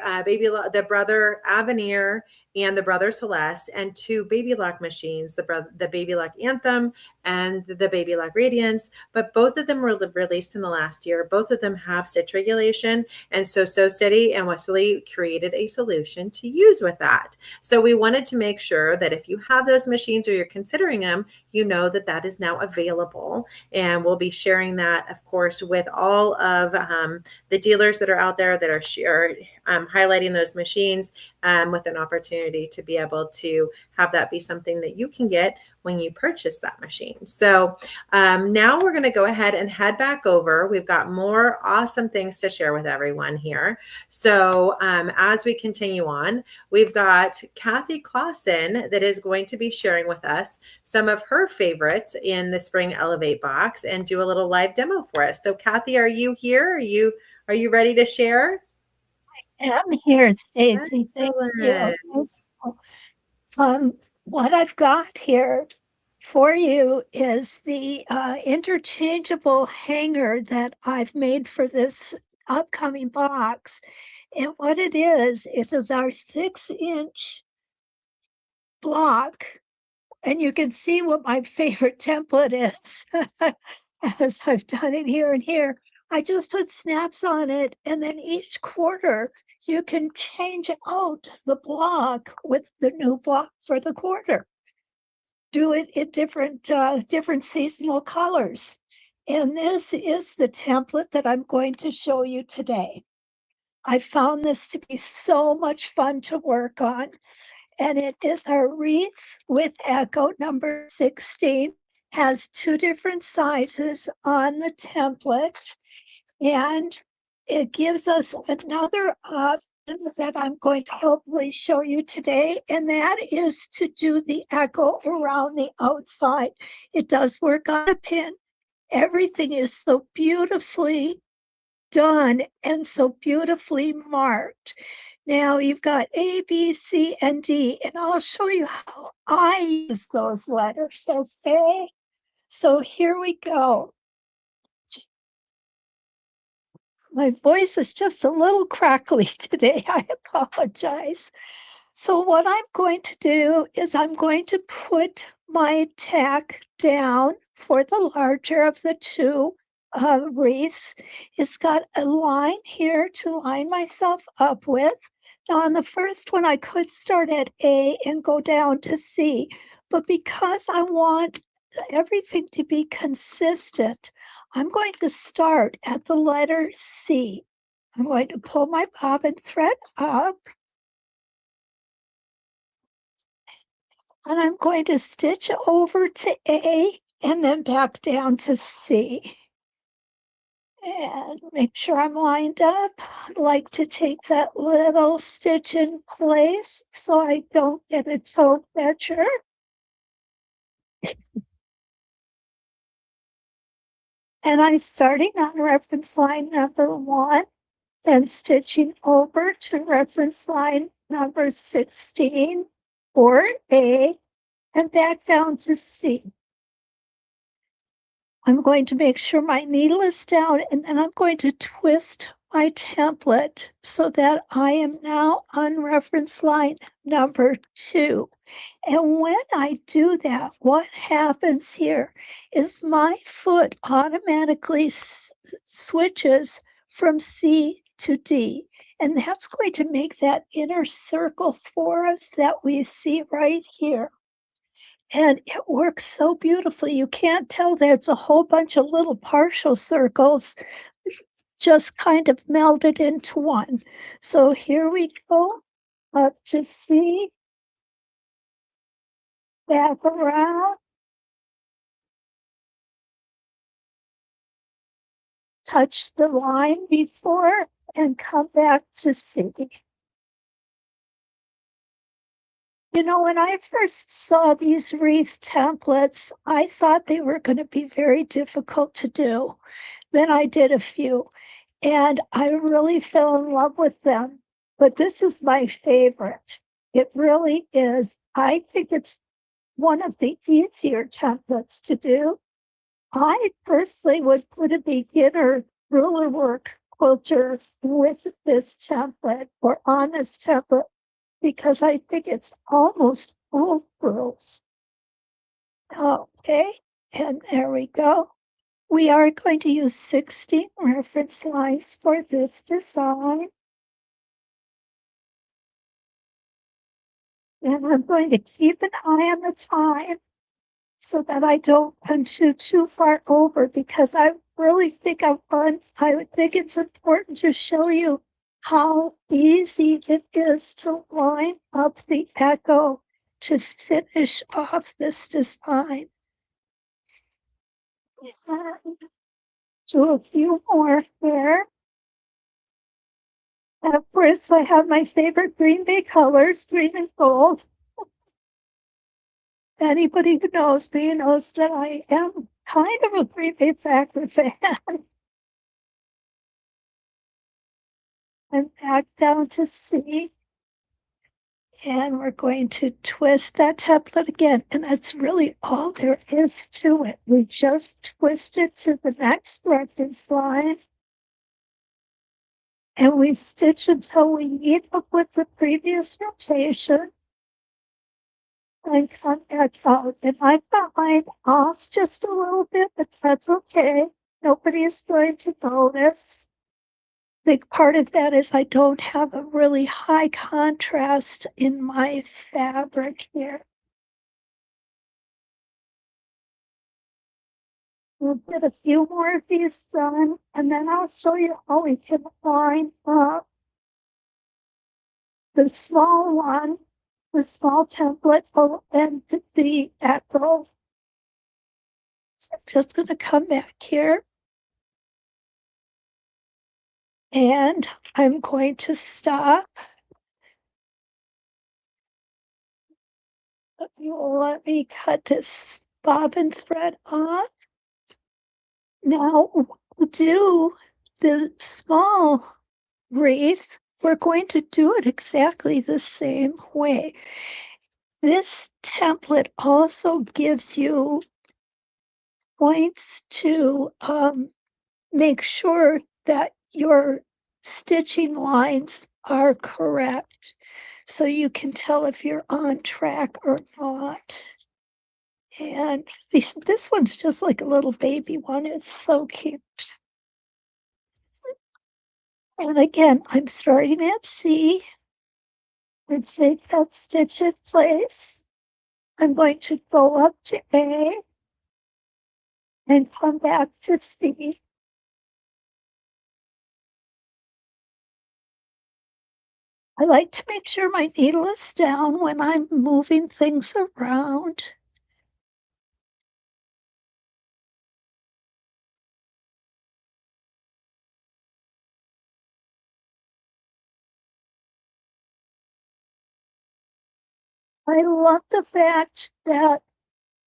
Brother Avenir and the Brother Celeste, and 2 Baby Lock machines, the Baby Lock Anthem and the Baby Lock Radiance, but both of them were released in the last year. Both of them have stitch regulation, and so Sew Steady and Wesley created a solution to use with that. So we wanted to make sure that if you have those machines or you're considering them, you know that that is now available, and we'll be sharing that, of course, with all of the dealers that are out there that are highlighting those machines with an opportunity opportunity to be able to have that be something that you can get when you purchase that machine. So now we're going to go ahead and head back over. We've got more awesome things to share with everyone here. So as we continue on, we've got Kathy Clausen that is going to be sharing with us some of her favorites in the Spring Elevate box and do a little live demo for us. So Kathy, are you here? Are you ready to share? I'm here, Stacy. Thank you. What I've got here for you is the interchangeable hanger that I've made for this upcoming box. And what it is our 6-inch block. And you can see what my favorite template is as I've done it here and here. I just put snaps on it, and then each quarter you can change out the block with the new block for the quarter. Do it in different seasonal colors. And this is the template that I'm going to show you today. I found this to be so much fun to work on. And it is our wreath with echo number 16, has 2 different sizes on the template. And it gives us another option that I'm going to hopefully show you today, and that is to do the echo around the outside. It does work on a pin. Everything is so beautifully done and so beautifully marked. Now you've got A, B, C, and D, and I'll show you how I use those letters, okay? So here we go. My voice is just a little crackly today. I apologize. So what I'm going to do is I'm going to put my tack down for the larger of the 2 wreaths. It's got a line here to line myself up with. Now on the first one, I could start at A and go down to C, but because I want everything to be consistent, I'm going to start at the letter C. I'm going to pull my bobbin thread up, and I'm going to stitch over to A and then back down to C. And make sure I'm lined up. I'd like to take that little stitch in place so I don't get a toe catcher. And I'm starting on reference line number 1, then stitching over to reference line number 16 or A and back down to C. I'm going to make sure my needle is down, and then I'm going to twist my template so that I am now on reference line number 2. And when I do that, what happens here is my foot automatically switches from C to D. And that's going to make that inner circle for us that we see right here. And it works so beautifully. You can't tell that it's a whole bunch of little partial circles just kind of melded into one. So here we go, up to C, back around, touch the line before, and come back to C. You know, when I first saw these wreath templates, I thought they were going to be very difficult to do. Then I did a few, and I really fell in love with them. But this is my favorite. It really is. I think it's one of the easier templates to do. I personally would put a beginner ruler work quilter with this template or on this template, because I think it's almost foolproof. Okay, and there we go. We are going to use 16 reference lines for this design. And I'm going to keep an eye on the time so that I don't punch too far over, because I really think I think it's important to show you how easy it is to line up the echo to finish off this design. And do a few more here. And of course, I have my favorite Green Bay colors, green and gold. Anybody who knows me knows that I am kind of a Green Bay Packer fan. And back down to C. And we're going to twist that template again. And that's really all there is to it. We just twist it to the next reference line. And we stitch until we meet up with the previous rotation. And come back out. And I've got mine off just a little bit, but that's okay. Nobody is going to notice. Big part of that is I don't have a really high contrast in my fabric here. We'll get a few more of these done, and then I'll show you how we can line up the small one, the small template, and the echo. So I'm just going to come back here. And I'm going to stop. You will let me cut this bobbin thread off. Now, we'll do the small wreath. We're going to do it exactly the same way. This template also gives you points to make sure that your stitching lines are correct, so you can tell if you're on track or not. And this one's just like a little baby one. It's so cute. And again, I'm starting at C. And take that stitch in place. I'm going to go up to A and come back to C. I like to make sure my needle is down when I'm moving things around. I love the fact that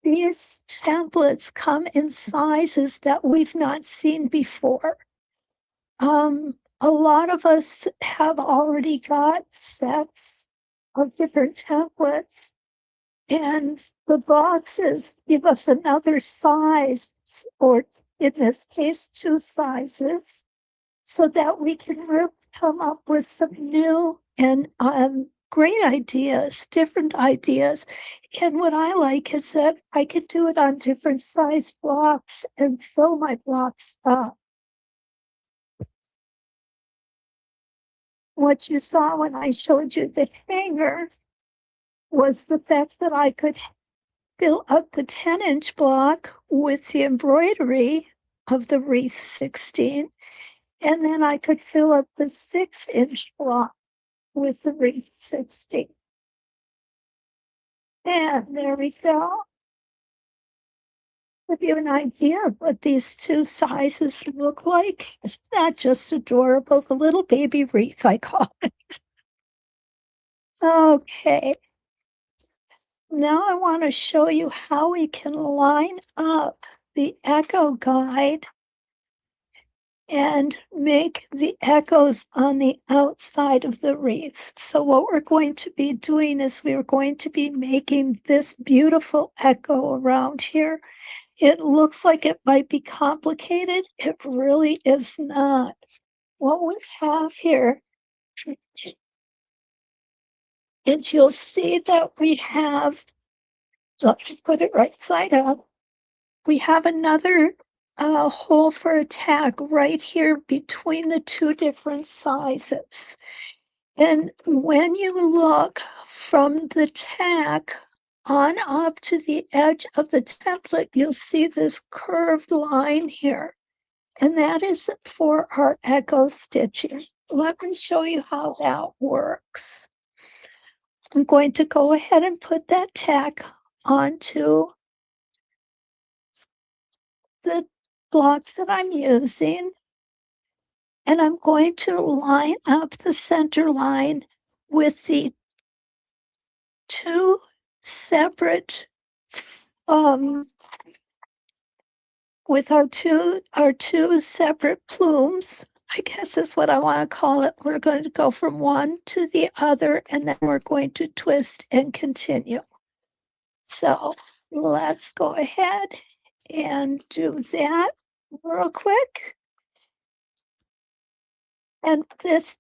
these templates come in sizes that we've not seen before. A lot of us have already got sets of different templates, and the boxes give us another size, or in this case, 2 sizes, so that we can really come up with some new and great ideas, different ideas. And what I like is that I can do it on different size blocks and fill my blocks up. What you saw when I showed you the hanger was the fact that I could fill up the 10-inch block with the embroidery of the wreath 16, and then I could fill up the 6-inch block with the wreath 16. And there we go. Give you an idea of what these 2 sizes look like. Isn't that just adorable? The little baby wreath, I call it. Okay. Now I want to show you how we can line up the echo guide and make the echoes on the outside of the wreath. So what we're going to be doing is we're going to be making this beautiful echo around here. It looks like it might be complicated. It really is not. What we have here is you'll see that we have, let's put it right side up. We have another hole for a tag right here between the 2 different sizes. And when you look from the tag on up to the edge of the template, you'll see this curved line here. and that is for our echo stitching. Let me show you how that works. I'm going to go ahead and put that tack onto the block that I'm using, and I'm going to line up the center line with the two separate with our two separate plumes. I guess that's what I want to call it. We're going to go from one to the other, and then we're going to twist and continue. So let's go ahead and do that real quick. And this,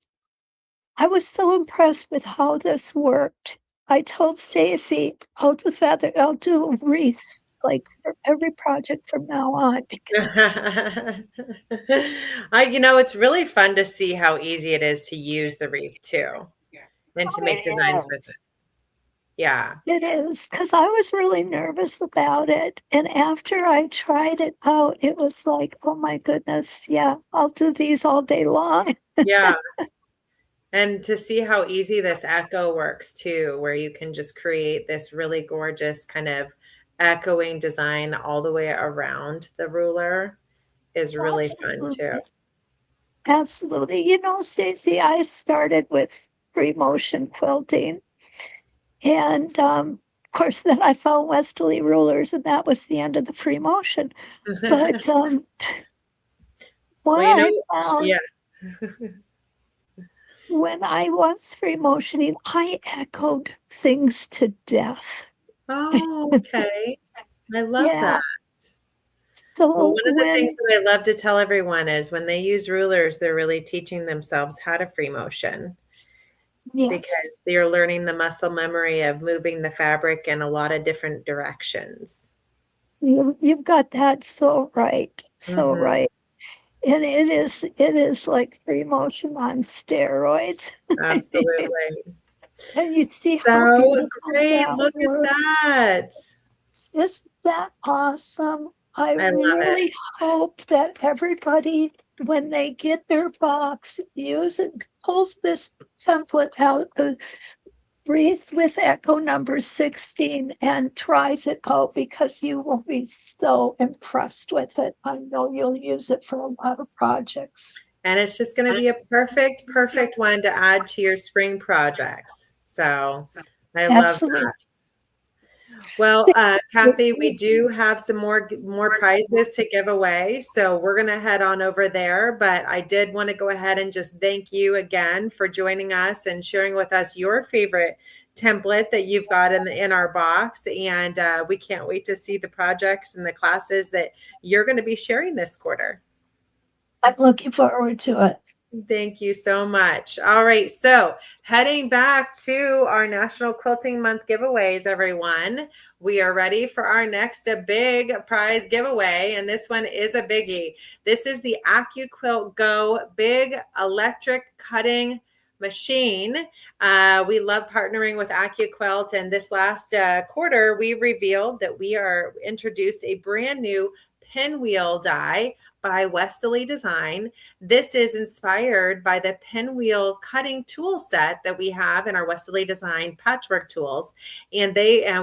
I was so impressed with how this worked. I told Stacy, I'll do wreaths like for every project from now on, because it's really fun to see how easy it is to use the wreath too, and to make designs with it. Yeah. It is, because I was really nervous about it. And after I tried it out, it was like, oh my goodness, yeah, I'll do these all day long. Yeah. And to see how easy this echo works too, where you can just create this really gorgeous kind of echoing design all the way around the ruler is really fun too. Absolutely. You know, Stacy, I started with free motion quilting. And of course, then I found Westerly rulers, and that was the end of the free motion. But when I was free motioning, I echoed things to death. Oh, okay. I love that. So well, one of the things that I love to tell everyone is when they use rulers, they're really teaching themselves how to free motion. Yes. Because they're learning the muscle memory of moving the fabric in a lot of different directions. You've got that so right. So right. And it is like free motion on steroids. Absolutely. And you see how great. Look at that. Isn't that awesome? I really hope that everybody, when they get their box, pulls this template out, the Wreath with Echo number 16, and tries it out, because you will be so impressed with it. I know you'll use it for a lot of projects. And it's just going to be a perfect one to add to your spring projects. So I love that. Well, Kathy, we do have some more prizes to give away, so we're going to head on over there. But I did want to go ahead and just thank you again for joining us and sharing with us your favorite template that you've got in our box. And we can't wait to see the projects and the classes that you're going to be sharing this quarter. I'm looking forward to it. Thank you so much. All right, so heading back to our National Quilting Month giveaways, everyone. We are ready for our next big prize giveaway, and this one is a biggie. This is the AccuQuilt Go Big Electric Cutting Machine. We love partnering with AccuQuilt, and this last quarter, we revealed that we are introduced a brand new pinwheel die by Westerly Design. This is inspired by the pinwheel cutting tool set that we have in our Westerly Design patchwork tools. And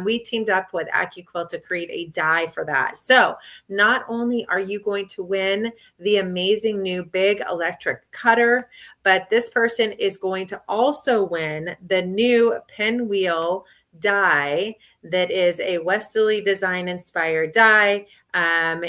we teamed up with AccuQuilt to create a die for that. So not only are you going to win the amazing new big electric cutter, but this person is going to also win the new pinwheel die that is a Westerly Design inspired die. And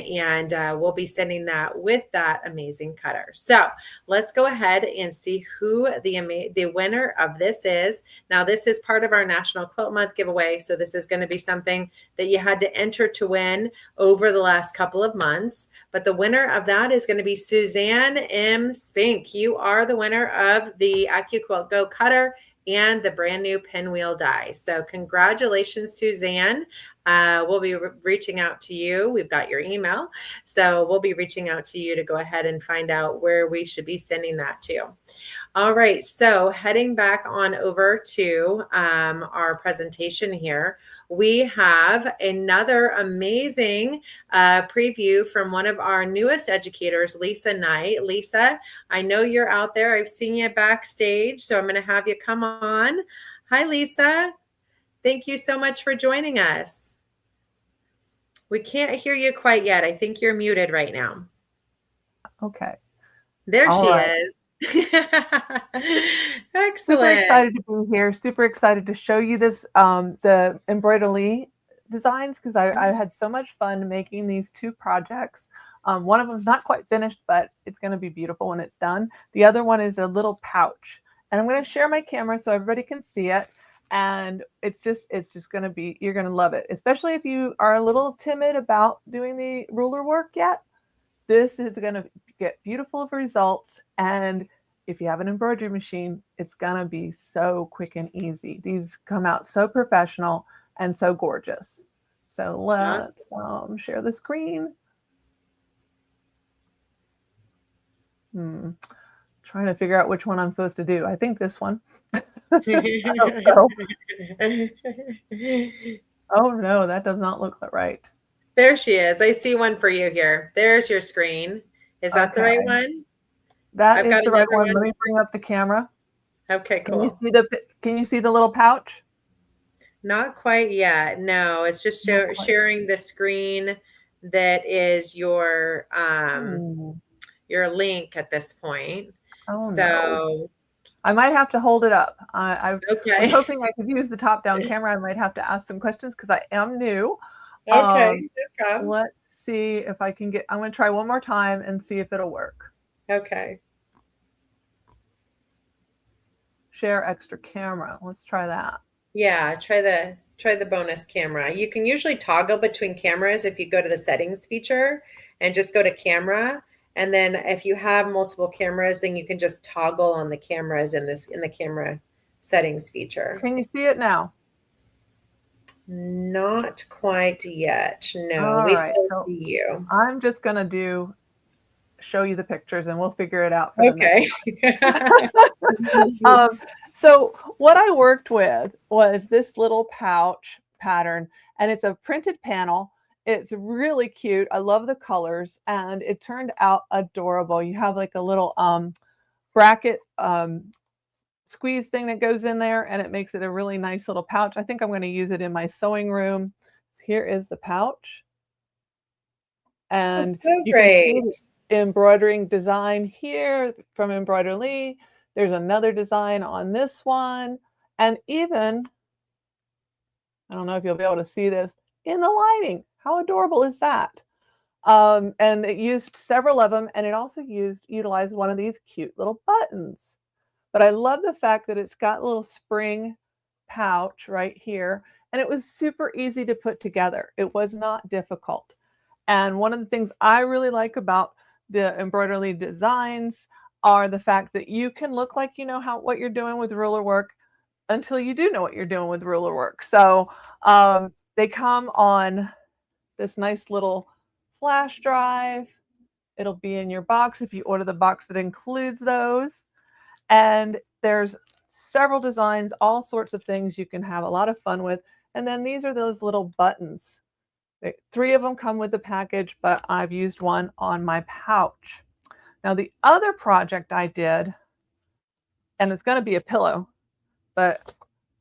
we'll be sending that with that amazing cutter. So let's go ahead and see who the winner of this is. Now, this is part of our National Quilt Month giveaway. So this is going to be something that you had to enter to win over the last couple of months. But the winner of that is going to be Suzanne M. Spink. You are the winner of the AccuQuilt Go cutter and the brand new pinwheel die. So congratulations, Suzanne. We'll be reaching out to you. We've got your email. So we'll be reaching out to you to go ahead and find out where we should be sending that to. All right, so heading back on over to our presentation here, we have another amazing preview from one of our newest educators, Lisa Knight. Lisa, I know you're out there. I've seen you backstage, so I'm going to have you come on. Hi, Lisa. Thank you so much for joining us. We can't hear you quite yet. I think you're muted right now. Okay. There All she right. is. Excellent. Super excited to be here. Super excited to show you this, the embroidery designs, because I had so much fun making these two projects. One of them is not quite finished, but it's going to be beautiful when it's done. The other one is a little pouch, and I'm going to share my camera so everybody can see it. And it's just going to be, you're going to love it, especially if you are a little timid about doing the ruler work yet. This is going to get beautiful results. And if you have an embroidery machine, it's going to be so quick and easy. These come out so professional and so gorgeous. So let's share the screen. Trying to figure out which one I'm supposed to do. I think this one. Oh no, that does not look right. There she is. I see one for you here. There's your screen. Is that the right one? That is the right one. Let me bring up the camera. Okay, cool. Can you see the little pouch? Not quite yet. No, it's just sharing the screen that is your link at this point. Oh, so no. I might have to hold it up. I was hoping I could use the top-down camera. I might have to ask some questions because I am new. Okay. Let's see if I can get, I'm going to try one more time and see if it'll work. Okay. Share extra camera. Let's try that. Yeah, try the bonus camera. You can usually toggle between cameras if you go to the settings feature and just go to camera. And then if you have multiple cameras, then you can just toggle on the cameras in the camera settings feature. Can you see it now? Not quite yet. No, we still see you. I'm just going to show you the pictures and we'll figure it out. Okay. So what I worked with was this little pouch pattern, and it's a printed panel. It's really cute. I love the colors, and it turned out adorable. You have like a little bracket squeeze thing that goes in there, and it makes it a really nice little pouch. I think I'm going to use it in my sewing room. Here is the pouch. And so great. Embroidering design here from Embroidery. There's another design on this one. And even, I don't know if you'll be able to see this, in the lining. How adorable is that? And it used several of them, and it also utilized one of these cute little buttons. But I love the fact that it's got a little spring pouch right here, and it was super easy to put together. It was not difficult. And one of the things I really like about the embroidery designs are the fact that you can look like you know what you're doing with ruler work until you do know what you're doing with ruler work. So they come on this nice little flash drive. It'll be in your box if you order the box that includes those. And there's several designs, all sorts of things you can have a lot of fun with. And then these are those little buttons. 3 of them come with the package, but I've used one on my pouch. Now the other project I did, and it's going to be a pillow, but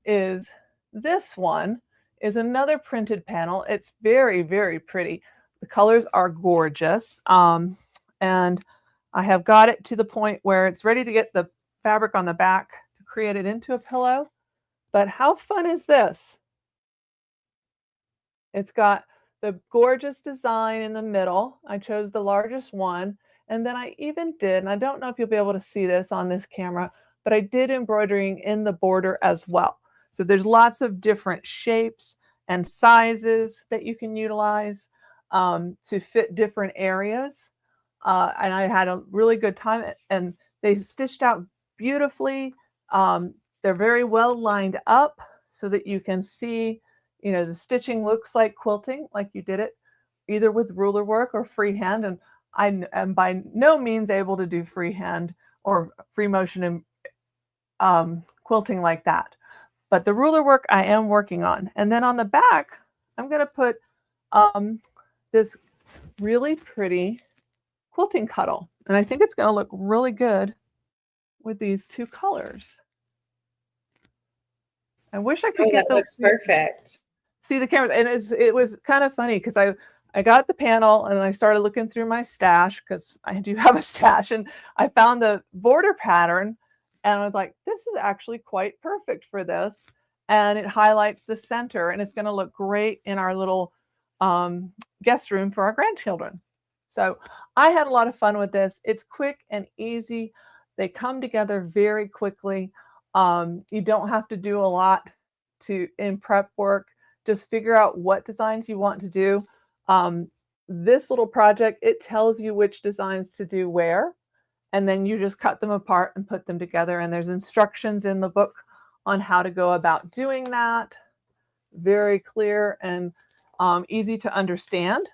is this one, is another printed panel. It's very, very pretty. The colors are gorgeous. And I have got it to the point where it's ready to get the fabric on the back to create it into a pillow. But how fun is this? It's got the gorgeous design in the middle. I chose the largest one. And then I even did, and I don't know if you'll be able to see this on this camera, but I did embroidering in the border as well. So there's lots of different shapes and sizes that you can utilize to fit different areas. And I had a really good time, and they stitched out beautifully. They're very well lined up so that you can see, the stitching looks like quilting, like you did it either with ruler work or freehand. And I am by no means able to do freehand or free motion quilting like that. But the ruler work I am working on. And then on the back, I'm going to put this really pretty quilting cuddle. And I think it's going to look really good with these two colors. I wish I could get that looks perfect. See the camera. And it was kind of funny because I got the panel and I started looking through my stash because I do have a stash, and I found the border pattern and I was like, this is actually quite perfect for this. And it highlights the center, and it's going to look great in our little guest room for our grandchildren. So I had a lot of fun with this. It's quick and easy. They come together very quickly. You don't have to do a lot in prep work. Just figure out what designs you want to do. This little project, it tells you which designs to do where, and then you just cut them apart and put them together. And there's instructions in the book on how to go about doing that. Very clear and easy to understand.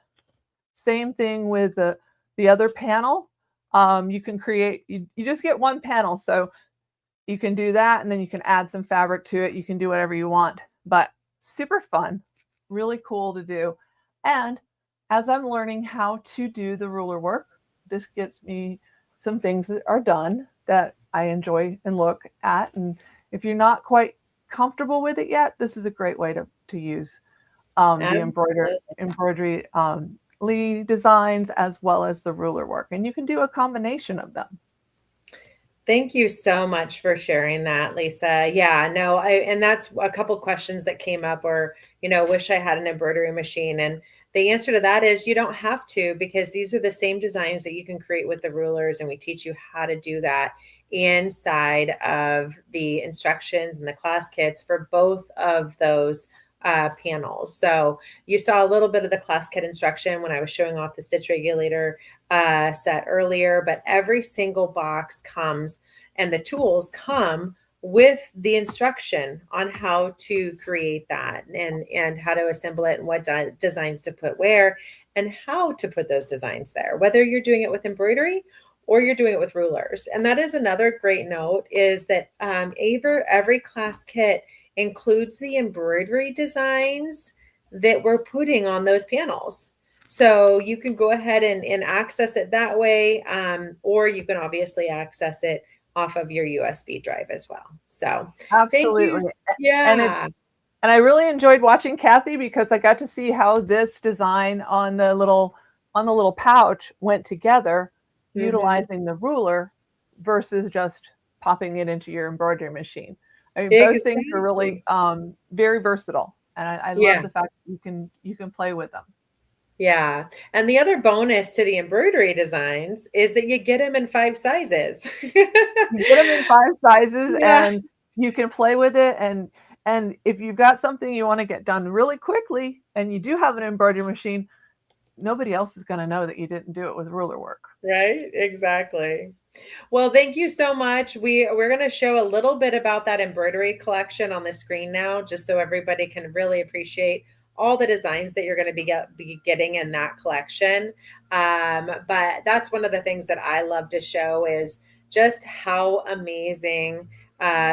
Same thing with the other panel. You can create, you just get one panel. So you can do that, and then you can add some fabric to it. You can do whatever you want, but super fun, really cool to do. And as I'm learning how to do the ruler work, this gets me some things that are done that I enjoy and look at. And if you're not quite comfortable with it yet, this is a great way to use the embroidery designs as well as the ruler work. And you can do a combination of them. Thank you so much for sharing that, Lisa. Yeah, no, and that's a couple questions that came up, or, wish I had an embroidery machine. And the answer to that is you don't have to, because these are the same designs that you can create with the rulers. And we teach you how to do that inside of the instructions and the class kits for both of those panels. So you saw a little bit of the class kit instruction when I was showing off the stitch regulator set earlier, but every single box comes, and the tools come with the instruction on how to create that, and how to assemble it, and what designs to put where, and how to put those designs there, whether you're doing it with embroidery or you're doing it with rulers. And that is another great note, is that every class kit includes the embroidery designs that we're putting on those panels. So you can go ahead and access it that way, or you can obviously access it off of your USB drive as well. So absolutely. Thank you. Yeah. And I really enjoyed watching Kathy, because I got to see how this design on the little pouch went together, utilizing the ruler versus just popping it into your embroidery machine. I mean, both things are really very versatile, and I love the fact that you can play with them. Yeah. And the other bonus to the embroidery designs is that you get them in 5 sizes. You get them in 5 sizes, and you can play with it. And if you've got something you want to get done really quickly, and you do have an embroidery machine, nobody else is going to know that you didn't do it with ruler work. Right? Exactly. Well, thank you so much. We're going to show a little bit about that embroidery collection on the screen now, just so everybody can really appreciate all the designs that you're going to be getting in that collection. But that's one of the things that I love to show, is just how amazing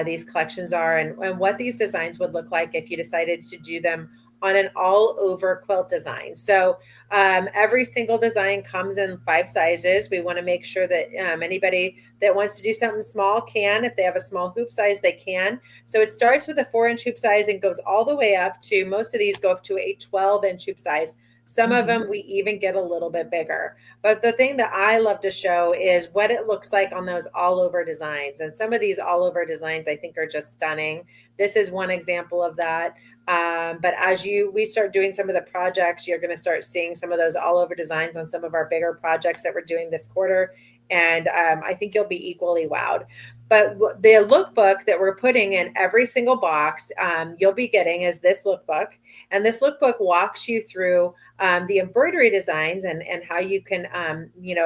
these collections are, and what these designs would look like if you decided to do them on an all over quilt design. So every single design comes in 5 sizes. We want to make sure that anybody that wants to do something small can. If they have a small hoop size, they can. So it starts with a 4-inch hoop size and goes all the way up to, most of these go up to a 12-inch hoop size. Some of them we even get a little bit bigger. But the thing that I love to show is what it looks like on those all over designs. And some of these all over designs I think are just stunning. This is one example of that. But as we start doing some of the projects, you're going to start seeing some of those all over designs on some of our bigger projects that we're doing this quarter. And I think you'll be equally wowed. But the lookbook that we're putting in every single box, you'll be getting is this lookbook. And this lookbook walks you through the embroidery designs and how you can,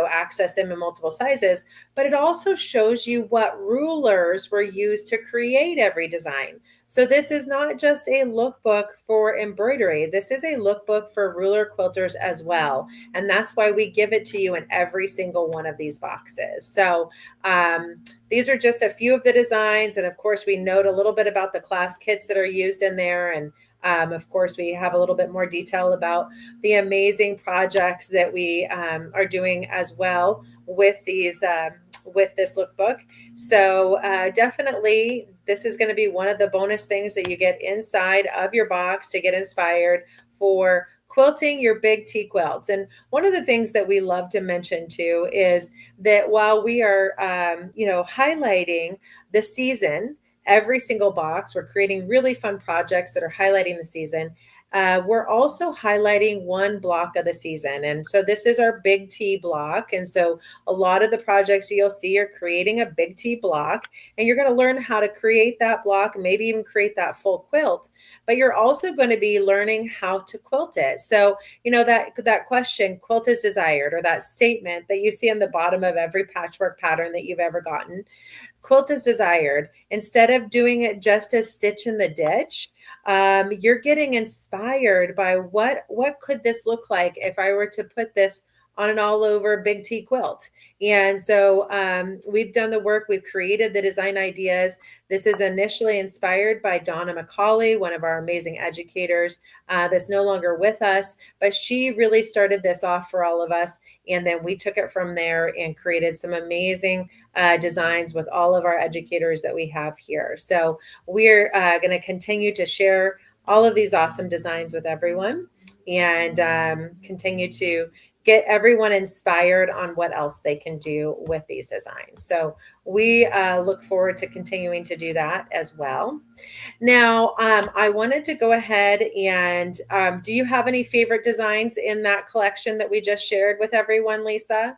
access them in multiple sizes. But it also shows you what rulers were used to create every design. So this is not just a lookbook for embroidery. This is a lookbook for ruler quilters as well. And that's why we give it to you in every single one of these boxes. So these are just a few of the designs. And of course, we note a little bit about the class kits that are used in there. And of course, we have a little bit more detail about the amazing projects that we are doing as well with these with this lookbook. So definitely this is going to be one of the bonus things that you get inside of your box to get inspired for quilting your big T quilts. And one of the things that we love to mention too is that while we are highlighting the season, every single box, we're creating really fun projects that are highlighting the season. We're also highlighting one block of the season. And so this is our big T block. And so a lot of the projects you'll see are creating a big T block, and you're going to learn how to create that block, maybe even create that full quilt, but you're also going to be learning how to quilt it. So, that question, quilt is desired, or that statement that you see on the bottom of every patchwork pattern that you've ever gotten, quilt is desired. Instead of doing it just as stitch in the ditch, you're getting inspired by what could this look like if I were to put this on an all over big T quilt. And so we've done the work, we've created the design ideas. This is initially inspired by Donna McCauley, one of our amazing educators that's no longer with us, but she really started this off for all of us. And then we took it from there and created some amazing designs with all of our educators that we have here. So we're going to continue to share all of these awesome designs with everyone and continue to get everyone inspired on what else they can do with these designs. So we look forward to continuing to do that as well. Now, I wanted to go ahead and do you have any favorite designs in that collection that we just shared with everyone, Lisa?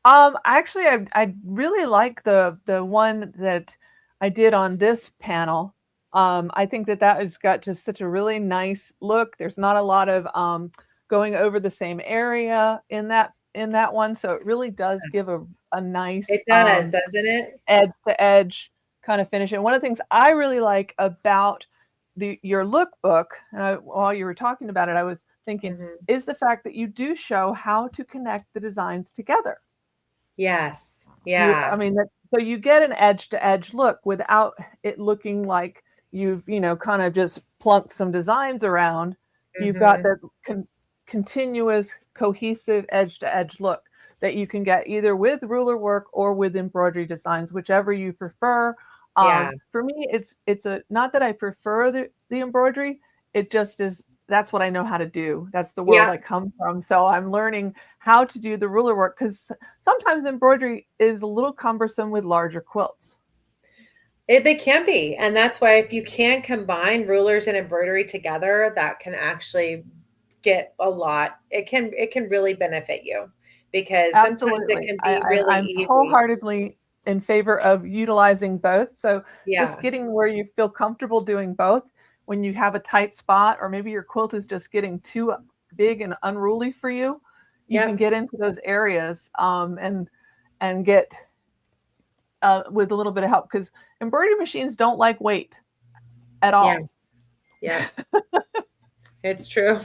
Actually, I really like the one that I did on this panel. I think that has got just such a really nice look. There's not a lot of going over the same area in that one, so it really does give a nice, it does, doesn't it, edge to edge kind of finish. And one of the things I really like about your lookbook, and while you were talking about it, I was thinking, is the fact that you do show how to connect the designs together. Yes. Yeah. So you get an edge to edge look without it looking like you've kind of just plunked some designs around. You've got that continuous, cohesive edge-to-edge look that you can get either with ruler work or with embroidery designs, whichever you prefer. For me, it's not that I prefer the embroidery. It just is. That's what I know how to do. That's the world I come from. So I'm learning how to do the ruler work, because sometimes embroidery is a little cumbersome with larger quilts. They can be, and that's why if you can combine rulers and embroidery together, that can actually get a lot. It can really benefit you, because sometimes it can be really easy. I'm wholeheartedly in favor of utilizing both. So just getting where you feel comfortable doing both. When you have a tight spot, or maybe your quilt is just getting too big and unruly for you, you can get into those areas and get with a little bit of help, because embroidery machines don't like weight at all. Yes. Yeah. It's true.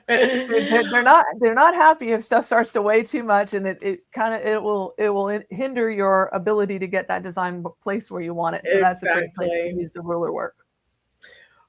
They're not happy if stuff starts to weigh too much, and it will hinder your ability to get that design placed where you want it. So that's a great place to use the ruler work.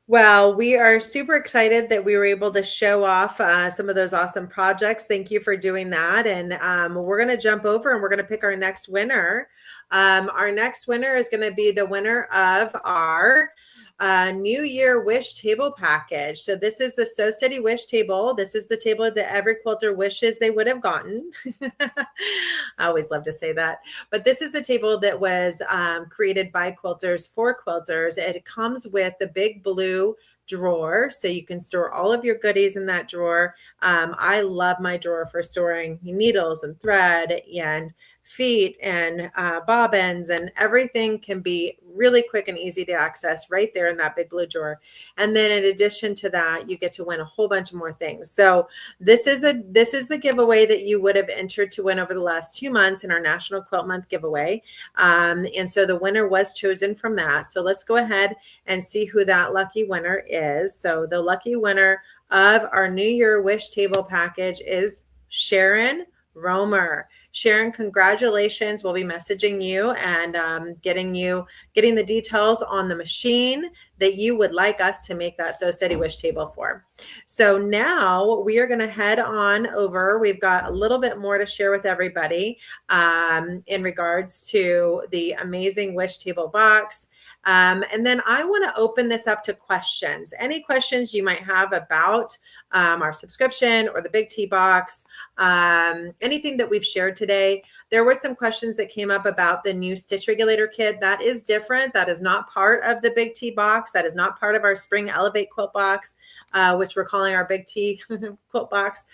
Well, we are super excited that we were able to show off some of those awesome projects. Thank you for doing that. And we're going to jump over and we're going to pick our next winner. Our next winner is going to be the winner of our New Year Wish Table Package. So this is the Sew Steady Wish Table. This is the table that every quilter wishes they would have gotten. I always love to say that. But this is the table that was created by quilters for quilters. It comes with the big blue drawer, so you can store all of your goodies in that drawer. I love my drawer for storing needles and thread and feet and bobbins, and everything can be really quick and easy to access right there in that big blue drawer. And then in addition to that, you get to win a whole bunch of more things. So this is the giveaway that you would have entered to win over the last 2 months in our National Quilt Month giveaway. And so the winner was chosen from that. So let's go ahead and see who that lucky winner is. So the lucky winner of our New Year Wish Table package is Sharon Romer. Sharon, congratulations. We'll be messaging you and getting the details on the machine that you would like us to make that Sew Steady Wish table for. So now we are going to head on over. We've got a little bit more to share with everybody in regards to the amazing Wish table box. And then I want to open this up to questions. Any questions you might have about our subscription or the Big T box, anything that we've shared today. There were some questions that came up about the new stitch regulator kit. That is different. That is not part of the Big T box. That is not part of our Spring Elevate quilt box, which we're calling our Big T quilt box.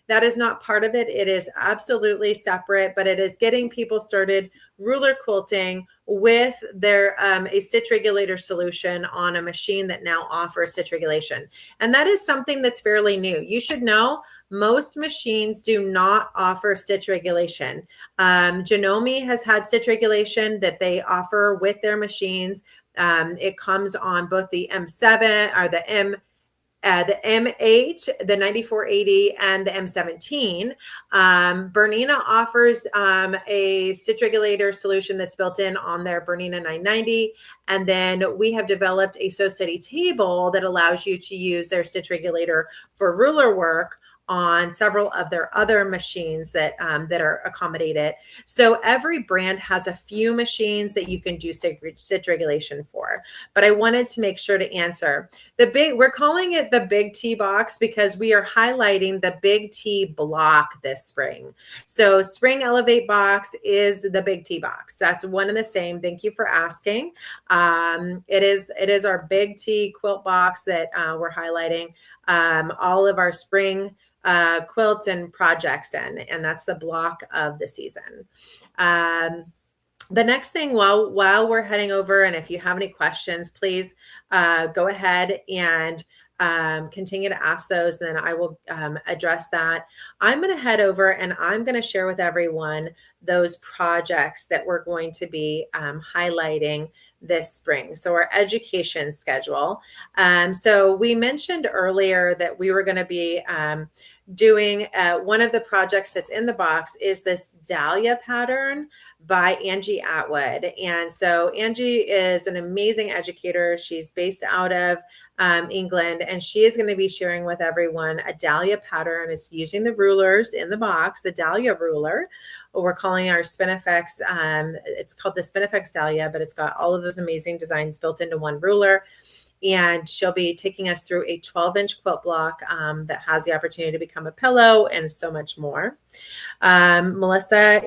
That is not part of it. It is absolutely separate, but it is getting people started ruler quilting with their a stitch regulator solution on a machine that now offers stitch regulation. And that is something that's fairly new. You should know most machines do not offer stitch regulation. Janome has had stitch regulation that they offer with their machines. It comes on both the M7 or the M8, the 9480, and the M17. Bernina offers a stitch regulator solution that's built in on their Bernina 990. And then we have developed a Sew Steady table that allows you to use their stitch regulator for ruler work on several of their other machines that are accommodated. So every brand has a few machines that you can do stitch regulation for. But I wanted to make sure to answer we're calling it the Big T box because we are highlighting the Big T block this spring. So Spring Elevate box is the Big T box. That's one and the same. Thank you for asking. It is our Big T quilt box that we're highlighting all of our spring quilts and projects in, and that's the block of the season. The next thing while we're heading over, and if you have any questions, please go ahead and continue to ask those, then I will address that. I'm going to head over and I'm going to share with everyone those projects that we're going to be highlighting this spring. So our education schedule. So we mentioned earlier that we were going to be doing one of the projects that's in the box is this Dahlia pattern by Angie Atwood. And so Angie is an amazing educator. She's based out of England, and she is going to be sharing with everyone a Dahlia pattern. It's using the rulers in the box, the Dahlia ruler. We're calling our Spinifex. It's called the Spinifex Dahlia, but it's got all of those amazing designs built into one ruler. And she'll be taking us through a 12-inch quilt block that has the opportunity to become a pillow and so much more. Melissa,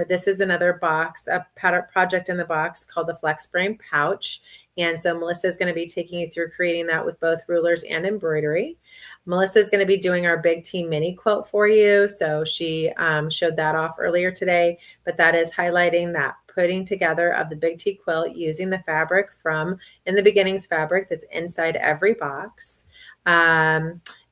this is another box, a pattern project in the box called the Flex Frame Pouch. And so Melissa is going to be taking you through creating that with both rulers and embroidery. Melissa is going to be doing our Big T mini quilt for you. So she showed that off earlier today, but that is highlighting that putting together of the Big T quilt using the fabric from In the Beginnings fabric that's inside every box.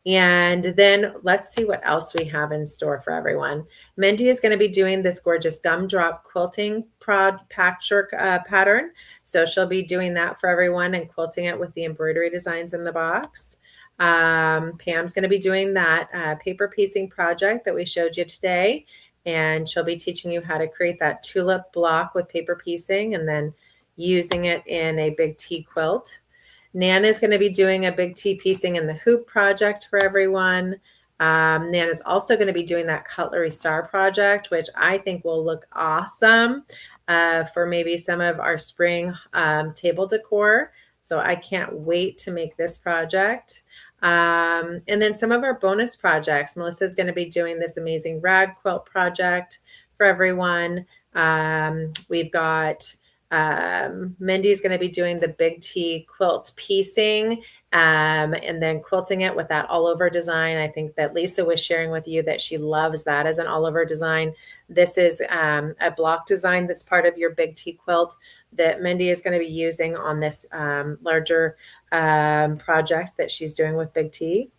And then let's see what else we have in store for everyone. Mindy is going to be doing this gorgeous gumdrop quilting patchwork pattern. So she'll be doing that for everyone and quilting it with the embroidery designs in the box. Pam's going to be doing that paper piecing project that we showed you today. And she'll be teaching you how to create that tulip block with paper piecing and then using it in a Big T quilt. Nane is going to be doing a Big T piecing in the hoop project for everyone. Nane is also going to be doing that cutlery star project, which I think will look awesome for maybe some of our spring table decor. So I can't wait to make this project. And then some of our bonus projects. Melissa is going to be doing this amazing rag quilt project for everyone. We've got Mindy's going to be doing the Big T quilt piecing and then quilting it with that all over design. I think that Lisa was sharing with you that she loves that as an all over design. This is a block design that's part of your Big T quilt that Mindy is going to be using on this larger project that she's doing with Big T.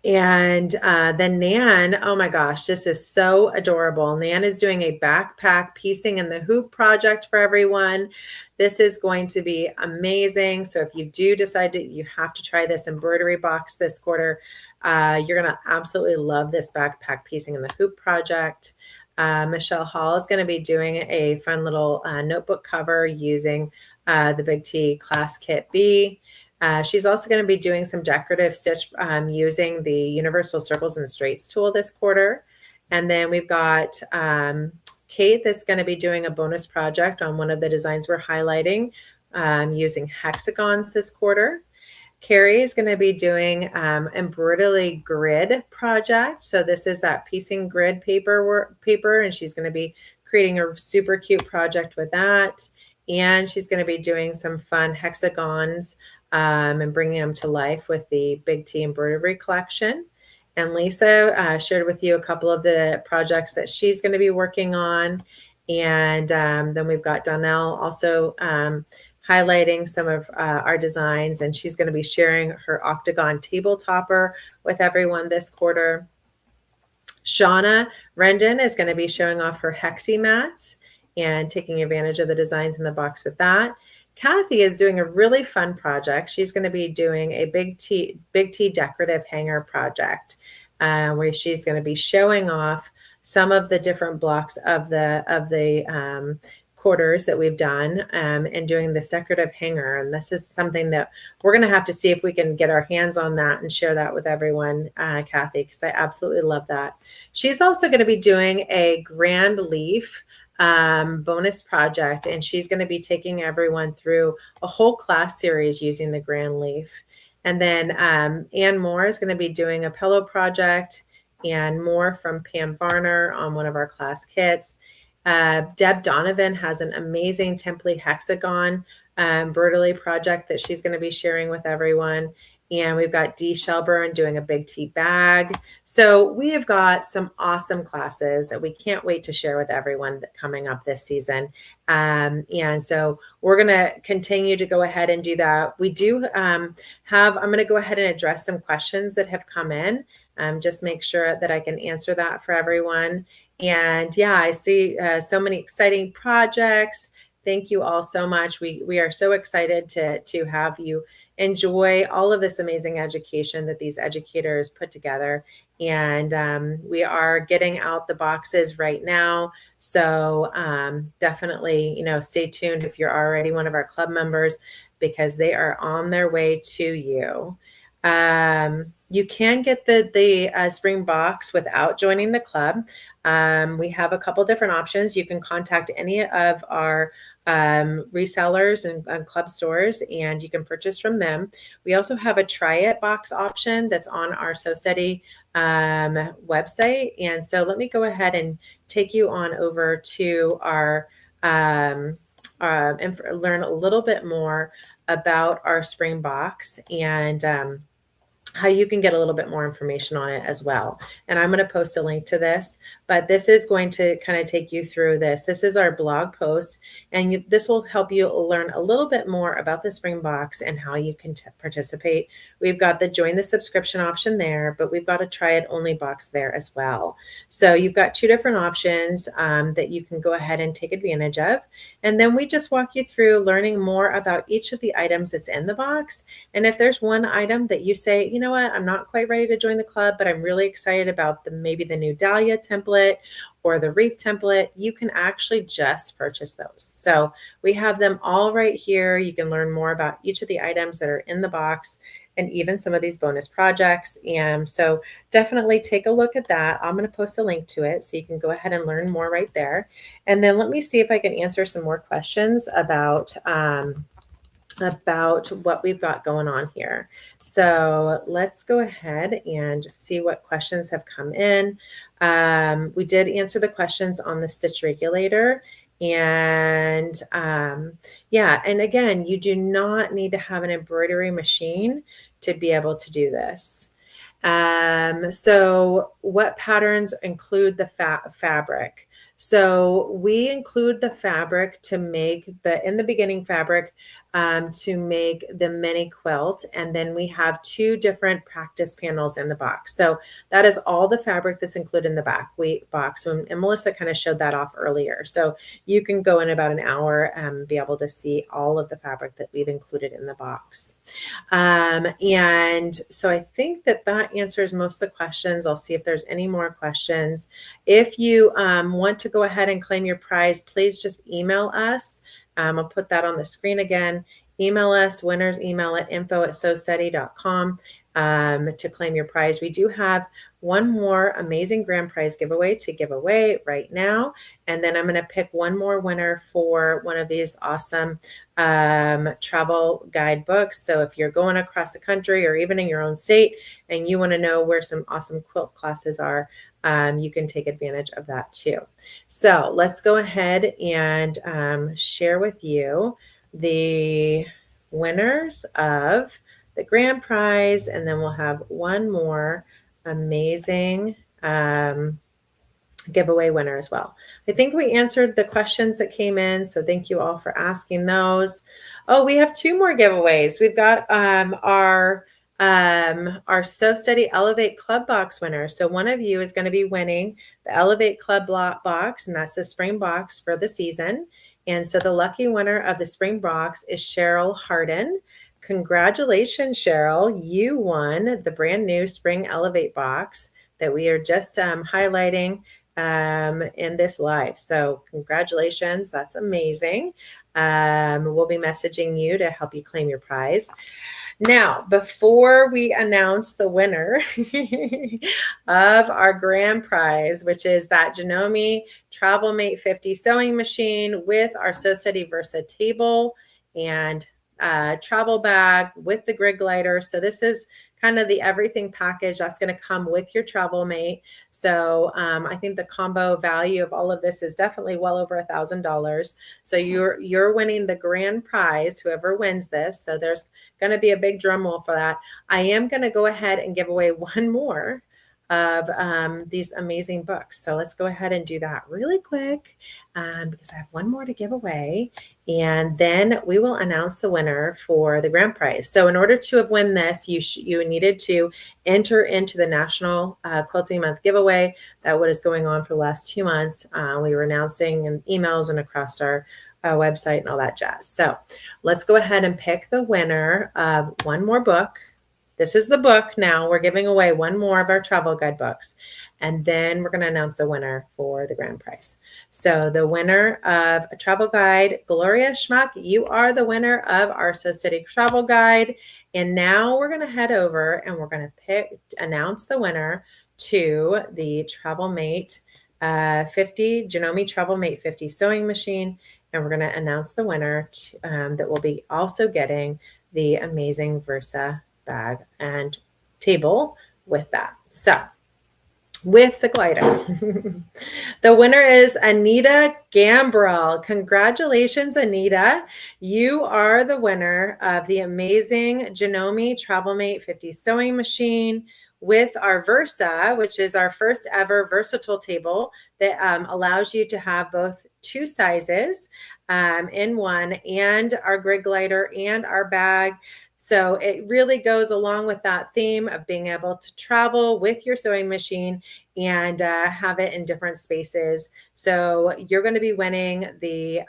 And then Nan, oh my gosh, this is so adorable. Nan is doing a backpack piecing in the hoop project for everyone. This is going to be amazing. So if you do decide you have to try this embroidery box this quarter, you're going to absolutely love this backpack piecing in the hoop project. Michelle Hall is going to be doing a fun little notebook cover using the Big T Class Kit B. She's also going to be doing some decorative stitch using the Universal Circles and Straights tool this quarter. And then we've got Kate that's going to be doing a bonus project on one of the designs we're highlighting using hexagons this quarter. Carrie is going to be doing embroidery grid project. So this is that piecing grid paper, and she's going to be creating a super cute project with that. And she's going to be doing some fun hexagons and bringing them to life with the Big T embroidery collection. And Lisa shared with you a couple of the projects that she's going to be working on. And then we've got Donnell also highlighting some of our designs, and she's going to be sharing her octagon table topper with everyone this quarter. Shauna Rendon is going to be showing off her hexie mats and taking advantage of the designs in the box with that. Kathy is doing a really fun project. She's going to be doing a Big T decorative hanger project where she's going to be showing off some of the different blocks of the quarters that we've done and doing this decorative hanger. And this is something that we're going to have to see if we can get our hands on that and share that with everyone, Kathy, because I absolutely love that. She's also going to be doing a grand leaf bonus project, and she's going to be taking everyone through a whole class series using the grand leaf. And then Ann Moore is going to be doing a pillow project, and more from Pam Varner on one of our class kits. Deb Donovan has an amazing template hexagon embroidery project that she's going to be sharing with everyone. And we've got Dee Shelburne doing a Big T bag. So we have got some awesome classes that we can't wait to share with everyone coming up this season. And so we're going to continue to go ahead and do that. We do I'm going to go ahead and address some questions that have come in. Just make sure that I can answer that for everyone. And yeah, I see so many exciting projects. Thank you all so much. We are so excited to have you enjoy all of this amazing education that these educators put together. And we are getting out the boxes right now. So definitely, stay tuned if you're already one of our club members, because they are on their way to you. You can get the spring box without joining the club. We have a couple different options. You can contact any of our resellers and club stores, and you can purchase from them. We also have a try it box option that's on our Sew Steady website. And so let me go ahead and take you on over to our and learn a little bit more about our spring box and how you can get a little bit more information on it as well. And I'm going to post a link to this, but this is going to kind of take you through this. This is our blog post, and this will help you learn a little bit more about the spring box and how you can participate. We've got the join the subscription option there, but we've got a try it only box there as well. So you've got two different options that you can go ahead and take advantage of. And then we just walk you through learning more about each of the items that's in the box. And if there's one item that you say, you know what, I'm not quite ready to join the club, but I'm really excited about maybe the new Dahlia template or the wreath template, you can actually just purchase those. So we have them all right here. You can learn more about each of the items that are in the box and even some of these bonus projects. And so definitely take a look at that. I'm going to post a link to it so you can go ahead and learn more right there. And then let me see if I can answer some more questions about what we've got going on here. So let's go ahead and just see what questions have come in. We did answer the questions on the stitch regulator, And yeah, and again, you do not need to have an embroidery machine to be able to do this. So what patterns include the fabric? So we include the fabric to make in the beginning fabric to make the mini quilt. And then we have 2 different practice panels in the box. So that is all the fabric that's included in the box. And Melissa kind of showed that off earlier. So you can go in about an hour and be able to see all of the fabric that we've included in the box. And so I think that answers most of the questions. I'll see if there's any more questions. If you want to go ahead and claim your prize, please just email us. I'll put that on the screen again. Email us, winners email at info@sewsteady.com to claim your prize. We do have one more amazing grand prize giveaway to give away right now. And then I'm going to pick one more winner for one of these awesome travel guide books. So if you're going across the country or even in your own state and you want to know where some awesome quilt classes are, you can take advantage of that too. So let's go ahead and share with you the winners of the grand prize, and then we'll have one more amazing giveaway winner as well. I think we answered the questions that came in, so thank you all for asking those. Oh, we have 2 more giveaways. We've got our Sew Steady Elevate Club Box winner. So one of you is going to be winning the Elevate Club box, and that's the spring box for the season. And so the lucky winner of the spring box is Cheryl Harden. Congratulations, Cheryl. You won the brand new Spring Elevate box that we are just highlighting in this live. So congratulations. That's amazing. We'll be messaging you to help you claim your prize. Now, before we announce the winner of our grand prize, which is that Janome TM50 Sewing Machine with our Sew Steady Versa table and travel bag with the grid glider. So this is kind of the everything package that's going to come with your travel mate. So I think the combo value of all of this is definitely well over $1,000. So you're winning the grand prize, whoever wins this. So there's going to be a big drum roll for that. I am going to go ahead and give away one more of these amazing books. So let's go ahead and do that really quick because I have one more to give away. And then we will announce the winner for the grand prize. So in order to have won this, you needed to enter into the National Quilting Month Giveaway. That what is going on for the last 2 months. We were announcing in emails and across our website and all that jazz. So let's go ahead and pick the winner of one more book. This is the book now. We're giving away one more of our travel guide books. And then we're going to announce the winner for the grand prize. So the winner of a travel guide, Gloria Schmuck, you are the winner of our Sew Steady travel guide. And now we're going to head over and we're going to announce the winner to the Travel Mate 50, Janome Travel Mate 50 Sewing Machine. And we're going to announce the winner that will be also getting the amazing Versa bag and table with that. So with the glider, the winner is Anita Gambrell. Congratulations, Anita. You are the winner of the amazing Janome Travel Mate 50 Sewing Machine with our Versa, which is our first ever versatile table that allows you to have both 2 sizes in one, and our grid glider and our bag. So it really goes along with that theme of being able to travel with your sewing machine and have it in different spaces. So you're going to be winning the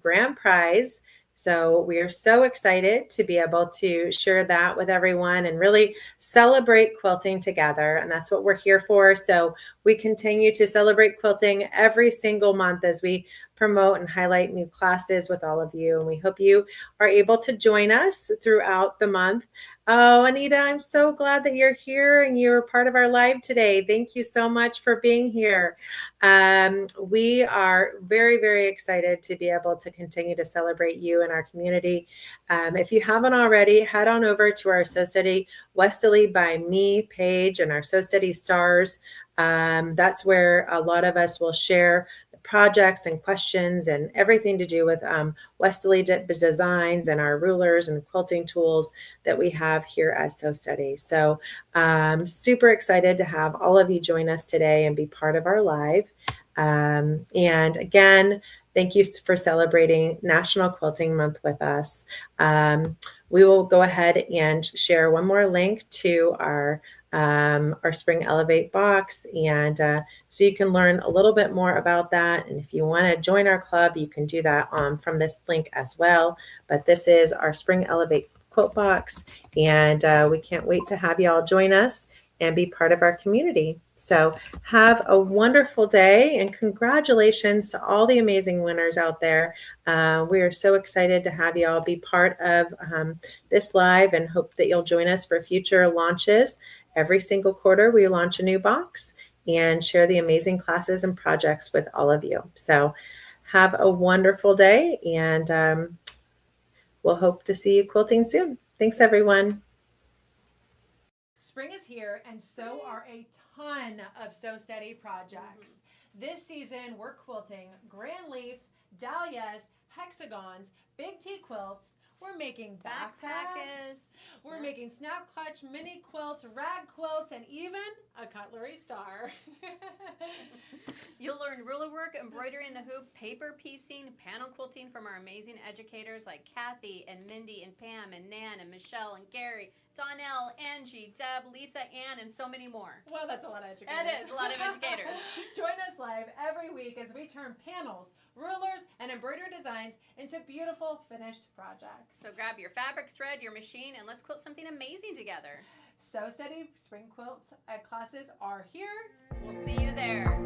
grand prize. So we are so excited to be able to share that with everyone and really celebrate quilting together. And that's what we're here for. So we continue to celebrate quilting every single month as we promote and highlight new classes with all of you. And we hope you are able to join us throughout the month. Oh, Anita, I'm so glad that you're here and you're part of our live today. Thank you so much for being here. We are very, very excited to be able to continue to celebrate you in our community. If you haven't already, head on over to our Sew Steady Westerly by Me page and our Sew Steady Stars. That's where a lot of us will share projects and questions and everything to do with Westerly designs and our rulers and quilting tools that we have here at Sew Steady. So super excited to have all of you join us today and be part of our live. And again, thank you for celebrating National Quilting Month with us. We will go ahead and share one more link to our Spring Elevate box, and so you can learn a little bit more about that. And if you want to join our club, you can do that from this link as well. But this is our Spring Elevate quilt box, and we can't wait to have you all join us and be part of our community. So have a wonderful day, and congratulations to all the amazing winners out there. We are so excited to have you all be part of this live, and hope that you'll join us for future launches. Every single quarter, we launch a new box and share the amazing classes and projects with all of you. So have a wonderful day, and we'll hope to see you quilting soon. Thanks, everyone. Spring is here, and so are a ton of Sew Steady projects. This season, we're quilting grand leaves, dahlias, hexagons, big T quilts. We're making backpacks. We're making snap clutch mini quilts, rag quilts, and even a cutlery star. You'll learn ruler work, embroidery in the hoop, paper piecing, panel quilting from our amazing educators like Kathy and Mindy and Pam and Nan and Michelle and Gary, Donnell, Angie, Deb, Lisa, Ann, and so many more. Well, that's a lot of educators. That is a lot of educators. Join us live every week as we turn panels, rulers, and embroidery designs into beautiful finished projects. So grab your fabric, thread, your machine, and let's quilt something amazing together. Sew Steady Spring Quilts classes are here. We'll see you there.